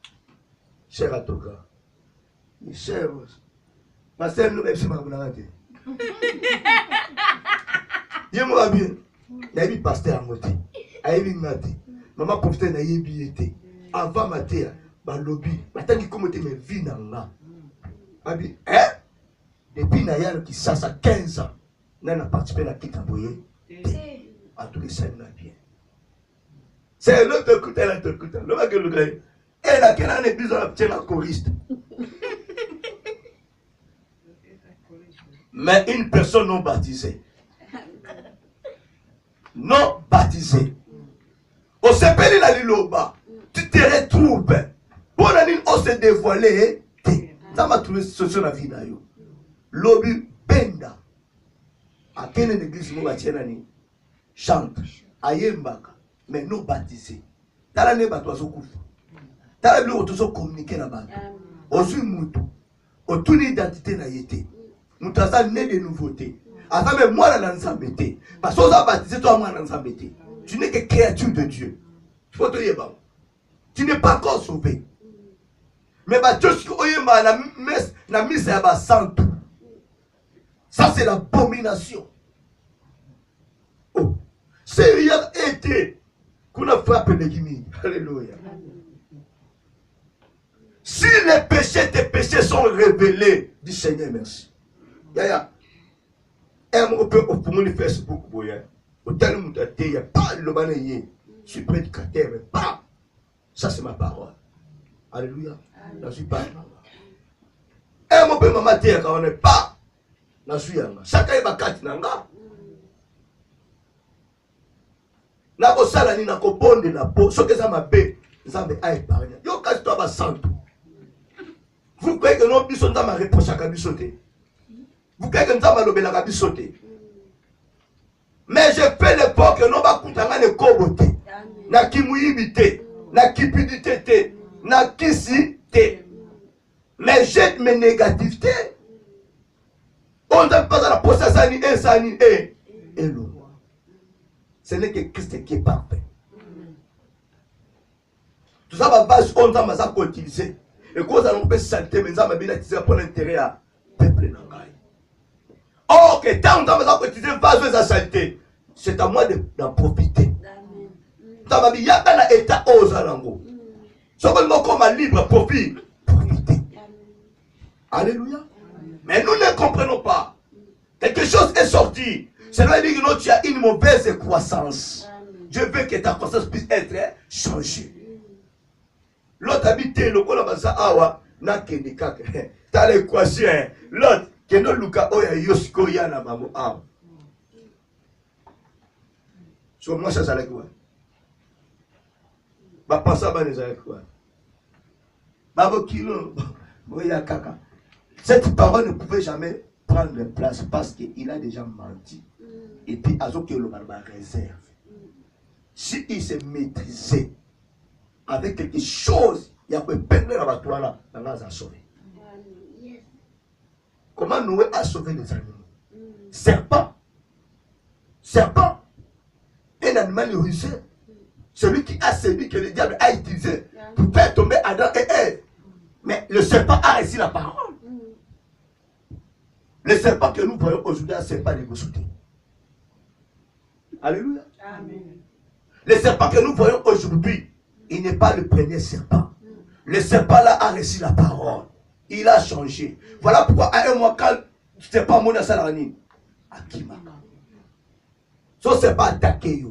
Cher Atoka. Cher. Ma sœur nous est ma bonne. Yemo bien. Nabi pasteur Amoté. Ayebi ngati. Maman prophétie na yebi été. Avant ma téa. Balobi, maintenant comme tu me vis dans là. Abi, hein? Depuis Nayar qui ça 15 ans, n'a participé à la petite envoyée. En tous les scènes bien. C'est l'autre écoute, l'autre écoute. Le mec le gars, elle a quelle année plus en tient en choriste. Mais une personne non baptisée. Non baptisée. On s'appelle la liloba. Tu te retrouves. Pour la ligne, on s'est dévoilé. Ça m'a trouvé ce sur la vie d'ailleurs. Lobi Benda. À quelle église nous bâtirons chante. Ayembaka. Mais non baptisé. Dans l'année, tu as souffert. Dans la Bible, tu as communiqué là-bas. Aussi, Moutou. Aucune identité n'a été. Nous avons né de nouveautés. Avant même moi, dans l'ensemble. Parce que tu as baptisé, toi, moi, dans l'ensemble. Tu n'es que créature de Dieu. Tu peux te dire, tu n'es pas encore sauvé. Mais Dieu, na mise à santo. Ça, c'est l'abomination. Oh. Seigneur était qu'on a frappé les guillemets. Alléluia. Si les péchés, tes péchés sont révélés, dis Seigneur, merci. Yaya. On peut au Facebook, au tel il n'y a pas le banayer. Je suis prédicateur, mais pas. Ça, c'est ma parole. Alléluia. Je ne suis pas. Et mon père m'a dit quand on n'est pas. Je suis là. Chacun va quatre nanga. Na ko sala ni na ko bonde na po. Ce que ça m'a fait, ça m'a épargné. Yo quand toi va santo. Vous croyez que non biso nda m'a reproché à bisoté. Vous croyez que nda m'a lobela ka bisoté. Mais je fais l'époque, non pas coutanga ne kobote. Na kimuyibite, na kipidité, na kisite. Mais jette mes négativités. On ne peut pas dans la possession et l'eau. Ce n'est que Christ qui est parfait. Tout ça va base on va utiliser. Et quand on peut salter, mais ça va bien utiliser pour l'intérêt à peuple nangai. Or que tant on va utiliser vase à salter, c'est à moi d'en profiter. Ça va bien dans l'état aux alengours. Ce qu'on va comme libre profiter. Alléluia. Mais nous ne comprenons pas. Quelque chose est sorti. Cela veut dire que tu as une mauvaise croissance. Je veux que ta croissance puisse être changée. L'autre habite le col baza awa na kendika. T'as l'équation. L'autre que no luka oya yosko ya na mamu awa. So moi ça avec quoi? Ba pensa ba les avec quoi? Babo kilo boya kaka. Cette parole ne pouvait jamais prendre place parce qu'il a déjà menti. Et puis Azoke le barba réserve. Si il s'est maîtrisé avec quelque chose, il y a peu peine dans la toile, il a sauvé. Comment Noé a sauvé les animaux? Serpent. Serpent. Un animal rusé. Celui qui a séduit que le diable a utilisé pour faire tomber Adam et Ève. Mais le serpent a réussi la parole. Le serpent que nous voyons aujourd'hui, ce n'est pas négocié. Alléluia. Amen. Le serpent que nous voyons aujourd'hui, il n'est pas le premier serpent. Le serpent là a reçu la parole. Il a changé. Voilà pourquoi à un moment, quand tu n'es pas mon salarié, Akimaka. Ce n'est pas attaqué.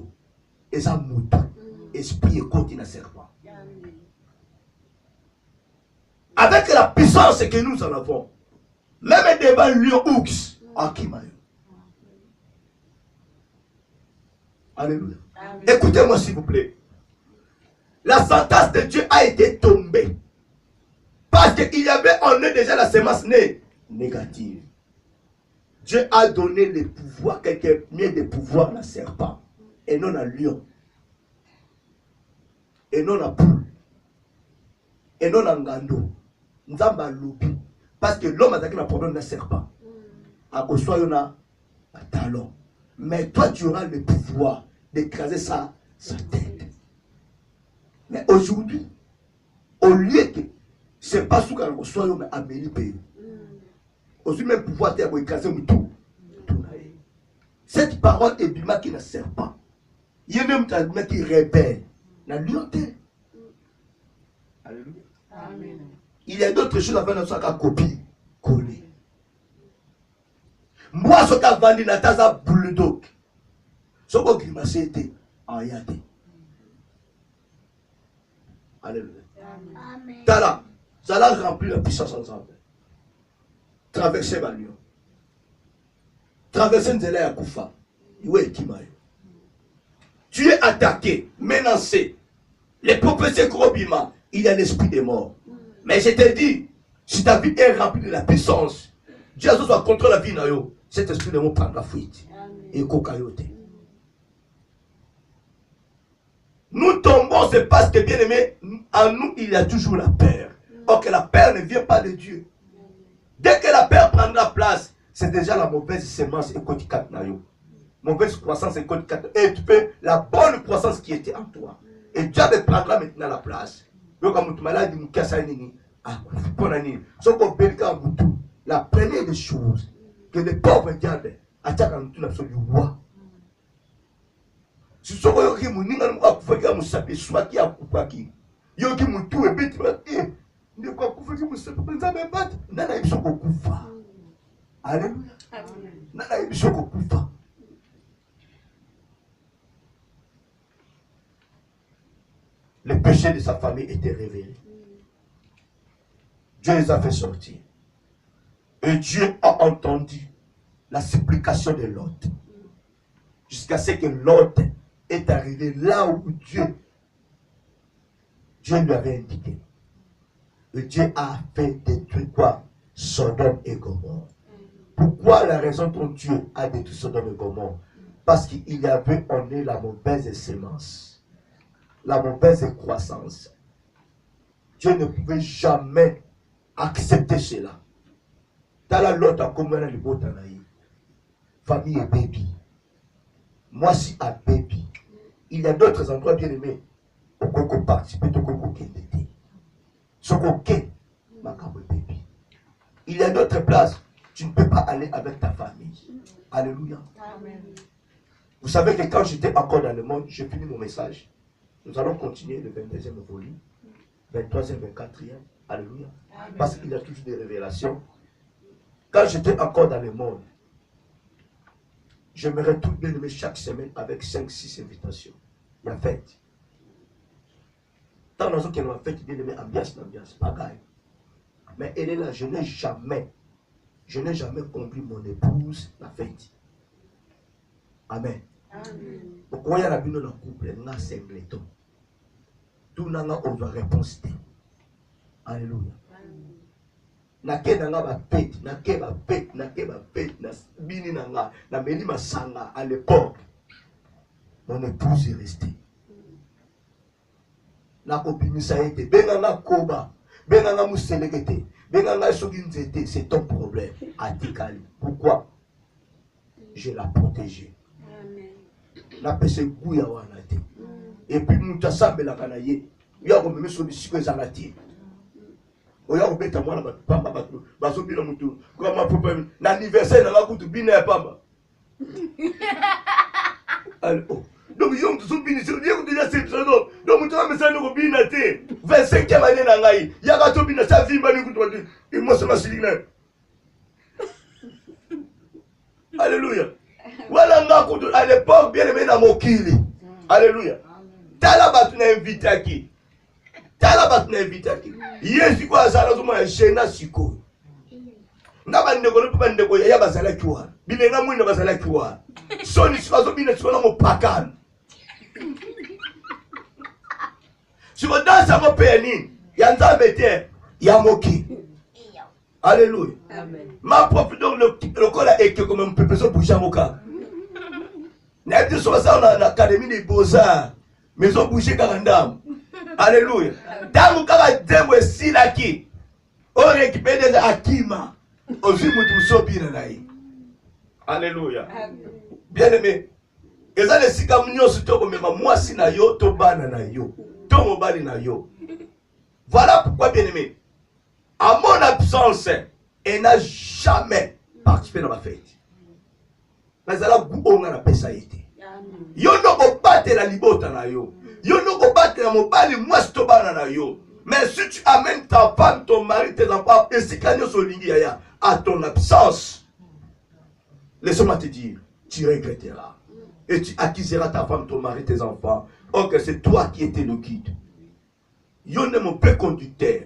Et ça moute. Esprit et continue serpent. Avec la puissance que nous en avons, même devant lion Oux, Akimayo. Alléluia. Écoutez-moi s'il vous plaît. La sentence de Dieu a été tombée. Parce qu'il y avait en eux déjà la semence négative. Dieu a donné les pouvoirs, quelques miens de pouvoir à la serpent. Et non à lion. Et non à poule. Et non à ngando. Nzamba loupi. Parce que l'homme a un problème de serpent. À Gosoyona, à talon. Mais toi, tu auras le pouvoir d'écraser sa tête. Mais aujourd'hui, au lieu que ce n'est pas ce qu'on soit mais amélioré pays. Aujourd'hui, même pouvoir d'écraser tout. Cette parole est du mal qui ne sert pas. Il y a même un mec qui rebelle. La lionté. Alléluia. Amen. Il y a d'autres choses à faire dans ce cas copie. Coller. Moi, ce qu'a vendu dans ta bulldog. Ce qu'on grimace était en yate. Alléluia. Amen. Tala, ça l'a rempli la puissance ensemble. Traverser ma lion. Traverser Nzela ya Koufa. Tu es attaqué, menacé. Les prophéties Krobima, il y a l'esprit des morts. Mais je te dis, si ta vie est remplie de la puissance, Dieu soit contre la vie, cet esprit de mort prend la fuite. Et cocayote. Nous tombons, c'est parce que, bien aimé, en nous, il y a toujours la peur. Or que la peur ne vient pas de Dieu. Dès que la peur prendra place, c'est déjà la mauvaise semence et côté mauvaise croissance et côté et tu peux la bonne croissance qui était en toi. Et Dieu prendra maintenant la place. Donc, quand tu malade, la première des choses que les pauvres diables attaquent en tout absolument. Si ce que vous avez dit, vous savez, soit qui a coupé, vous avez dit, vous avez dit, vous avez dit, alléluia. Les péchés de sa famille étaient révélés. Dieu les a fait sortir. Et Dieu a entendu la supplication de Lot. Jusqu'à ce que Lot est arrivé là où Dieu lui avait indiqué. Et Dieu a fait détruire quoi? Sodome et Gomorrhe. Pourquoi la raison dont Dieu a détruit Sodome et Gomorre? Parce qu'il y avait en eux la mauvaise sémence, la mauvaise croissance. Dieu ne pouvait jamais accepter cela. Dans la lotte en commun, le beau tanaï. Famille et baby. Moi, si à baby. Il y a d'autres endroits bien aimés. Pourquoi qu'on participe, pourquoi qu'on kende. Ce qu'on kende, baby. Il y a d'autres places. Tu ne peux pas aller avec ta famille. Alléluia. Amen. Vous savez que quand j'étais encore dans le monde, j'ai fini mon message. Nous allons continuer le 22e volume, 23e, 24e. Alléluia. Amen. Parce qu'il y a toujours des révélations. Quand j'étais encore dans le monde, je me retrouve bien aimé chaque semaine avec 5-6 invitations. Il y a fête. Tant dans ce qu'il y a fête, bien aimé, ambiance, bagaille. Mais elle est là, je n'ai jamais conduit mon épouse la fête. Amen. Pourquoi il y a la bino dans le couple, il y a singleton. Tout n'a pas de réponse. Alléluia. Nake nanga ba pete, nake ba pete, na bini nanga, na meli masanga à l'époque. Mon épouse est restée. Na copine ça a été, benanga koba, benanga muselekete, benanga soginzete, c'est ton problème. Atikali. Pourquoi? Je l'ai protégée. Na pese gouya wana te. Et puis nous t'assemble la kanaye, ya ko meme so bisiko ezalati. Oya obeta mwana pamba bato bazobina mutu kwa mapopa na anniversaire na kutu bina ya pamba. Alors donc yom tu bini c'est bien que déjà c'est ça donc mutu na message ko bina te 25e année na ngai ya ka to bina sa vimba ni kutu et moi c'est ma siligna. Alléluia. Voilà ngakutu à l'époque bien aimé na mokili. Alléluia. Tala batu na invité qui tala batu na invité yesu kwa azala zo mwa jena siko ngaba ndeko no pa ndeko ya bazala kiwa bilenga mwina bazala kiwa soni sibazo bina siko mo pakana siko dansa mo peni ya nzambe te ya moki. Alléluia. Amen. Ma propre donc le kola eke comme un peu so bouger moka na dit so ça na académie des beaux-arts maison bouger karandam. Alléluia. Tangu kaka demwe silaki. O récupérer des akima. Ozi mutu sobina nayi. Alléluia. Bien aimé. Eza le sika mnyoso to komema mwasi na yo to bana na yo. To mobali na yo. Voilà pourquoi bien aimé. À mon absence, elle n'a jamais participé dans ma fête. Mais elle a goûté na pesa été. Yo no ko battre la libota na yo. Yo no ko battre na mobali mwasi to bana na yo. Mais si tu amènes ta femme, ton mari, tes enfants, et si kanyo solingi yaya à ton absence, laisse-moi te dire, tu regretteras. Et tu accuseras ta femme, ton mari, tes enfants. Or que c'est toi qui étais le guide. Yo ne mon père conducteur.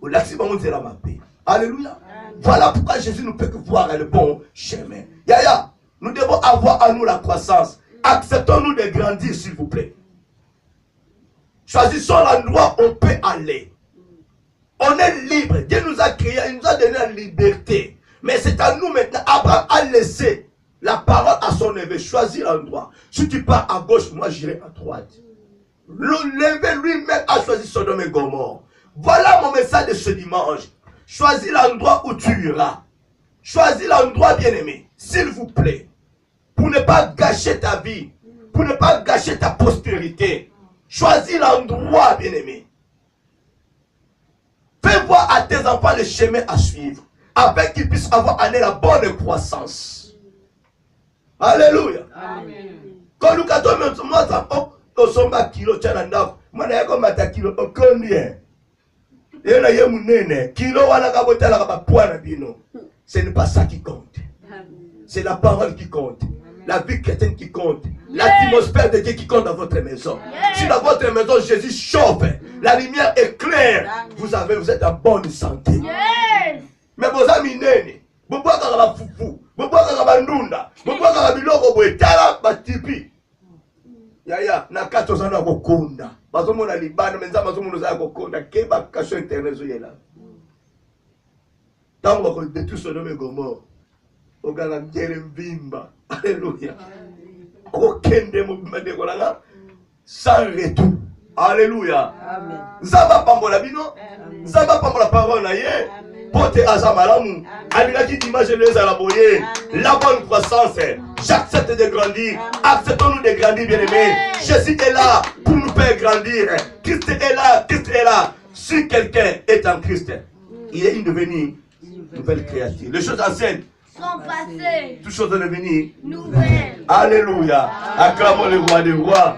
Au l'accident, on dira ma paix. Alléluia. Voilà pourquoi Jésus nous peut que voir le bon chemin. Yaya, nous devons avoir à nous la croissance. Acceptons-nous de grandir, s'il vous plaît. Choisissons l'endroit où on peut aller. On est libre. Dieu nous a créé, il nous a donné la liberté. Mais c'est à nous maintenant. Abraham a laissé la parole à son évêque. Choisis l'endroit. Si tu pars à gauche, moi j'irai à droite. L'évêque lui-même a choisi Sodome et Gomorrhe. Voilà mon message de ce dimanche. Choisis l'endroit où tu iras. Choisis l'endroit bien-aimé. S'il vous plaît. Pour ne pas gâcher ta vie. Pour ne pas gâcher ta postérité. Choisis l'endroit, bien-aimé. Fais voir à tes enfants le chemin à suivre, afin qu'ils puissent avoir en eux la bonne croissance. Alléluia. Amen. Quand nous avons moi, on s'en bat kilo, tchanandaf, moi, je suis mata kilo, combien? Et là, il y a mon nene, kilo, on a caboté la poire, ce n'est pas ça qui compte. C'est la parole qui compte. La vie chrétienne qui compte. L'atmosphère de Dieu qui compte dans votre maison. Si dans votre maison Jésus chauffe, la lumière est claire, vous êtes en bonne santé. Mais vos amis nene, vous boivez la foufou, vous boivez la bandunda, vous boivez la biloko, vous tala batipi. Yaya, na kato zana kokonda. Bazomo na libana, menza bazomo na kokonda. Keba kasho internet zoyela. Tango ko de tout Sodome et Gomorrhe. Ogala mjere mbimba. Alléluia. okende mobimandeko nanga sans retour. Alléluia. Amen. Nzamba pambola bino. Nzamba pambola parole na ye. Pote azamalamu. Alingaki dimanche les alaboye. La bonne croissance. J'accepte de grandir. Acceptons-nous de grandir, bien-aimés. Jésus est là pour nous faire grandir. Christ est là. Christ est là. Si quelqu'un est en Christ, il est devenu nouvelle créature. Les choses anciennes sont passées. Toutes choses sont devenues nouvelles. Alléluia. Acclamons le roi des rois.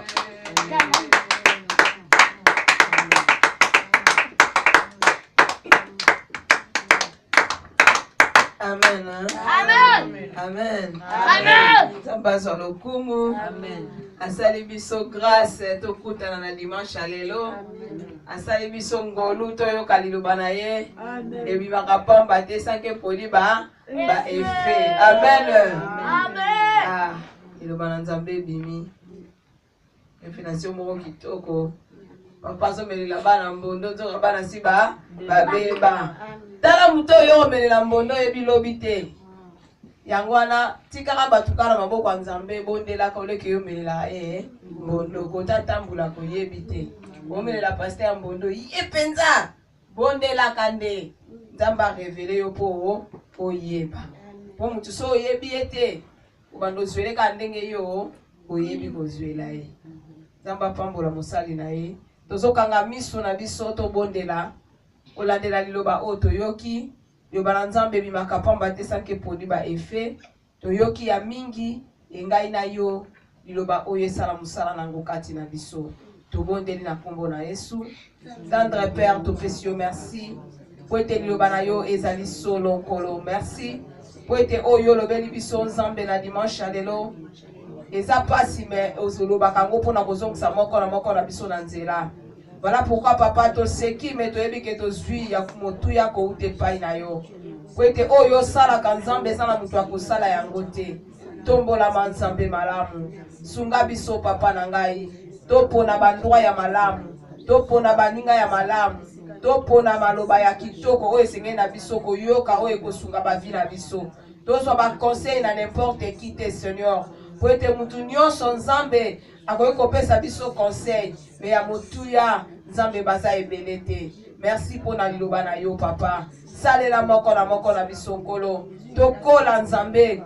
Amen. Amen. Amen. Amen. Tambazo lokumu. Amen. Asali biso grâce tokutana na dimanche lelo. Asali biso ngolu toyoka liloba na ye. Ebi bakapamba te sanke poli ba effet. Amen. Amen. Ah, liloba na Nzambe bimi. Efinasio moko kitoko. Papa so melela bana mbondo to bana siba babeba. Tala muto yo melela mbondo ebilobi te. Yangwana tikaka batukana maboko ya Nzambe bondela ka oleke yo melela mbondo kota tambula ko yebite. Omelela pasteur mbondo yepenza bondela kande Nzamba révélé yo po oyeba. Po mutu so oyebi ete ubando zwele kandenge yo oyebi ko zwela ye. Nzamba pambola mosali na ye. Tozokanga miso na biso to bondela olandela liloba o toyoki yoba Nzambe bimaka pamba te sanke podi ba effet toyoki ya mingi engai na yo liloba oyo esala musala nango kati na biso tobondeli na kombo na Yesu. Tendre Père topesi yo merci po ete liloba na yo ezali solo nkolo. Merci po ete oyo lobeli biso Nzambe na dimanche lelo eza pasi me ozolobaka ngo mpona kozongisa moko na biso na nzela. Voilà pourquoi papa to seki me toyebi ke tozwi ya motu ya koute pai na yo. Po ete oyo salaka Nzambe eza na mutu akosala yango te. Tombola Nzambe malamu. Sunga biso papa na ngai. Topona bandroit ya malamu. Topona baninga ya malamu. Topona maloba ya kitoko oyo esengeli na biso koyoka oyo ekosunga bavi na biso. Tozwa ba conseil na n'importe qui te Seigneur. Po ete mutu nyonso Nzambe akoki kopesa biso conseil me ya motuya Nzambe baza ebele te. Merci pona liloba na yo papa. Salela moko na biso nkolo. Tokola Nzambe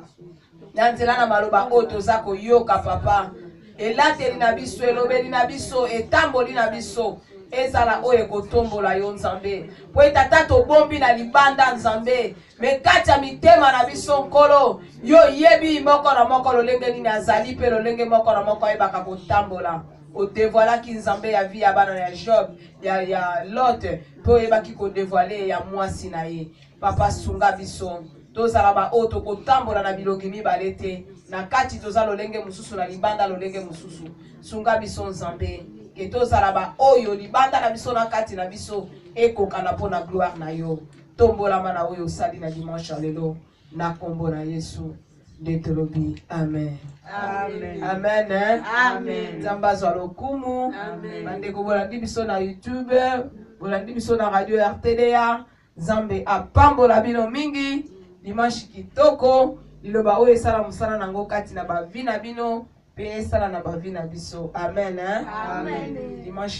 na nzela na maloba oyo toza koyoka papa. Elateli na biso elobeli na biso etamboli na biso ezala oyo ekotombola yo Nzambe. Po ete ata tobombi na libanda Nzambe me kati ya mitema na biso nkolo yo yebi moko na moko lolenge nini azali pe lolenge moko na moko ayebaka kotambola. Odevoilaki Nzambe ya vie ya bana ya Job ya Lot po oyebaki kodevoile ya mwasi na ye. Papa sunga biso tozala ba oyo tokotambola na bilongi mibale te na kati toza lolenge mosusu na libanda lolenge mosusu. Sunga biso Nzambe ke tozala ba oyo libanda na biso na kati na biso ekokana mpona gloire na yo. Tombolama na oyo osali na dimanche lelo na kombo na Yesu nde tolobi amen. Amen. Amen. Amen. Nzambe azwa lokumu. Amen. Bandeko bolandi biso na YouTube, bolandi biso na radio RTDA. Nzambe apambola bino mingi. Dimanche kitoko liloba oyo esala musala nango kati na bavi na bino pe esala na bavi na biso. Amen. Amen. Dimanche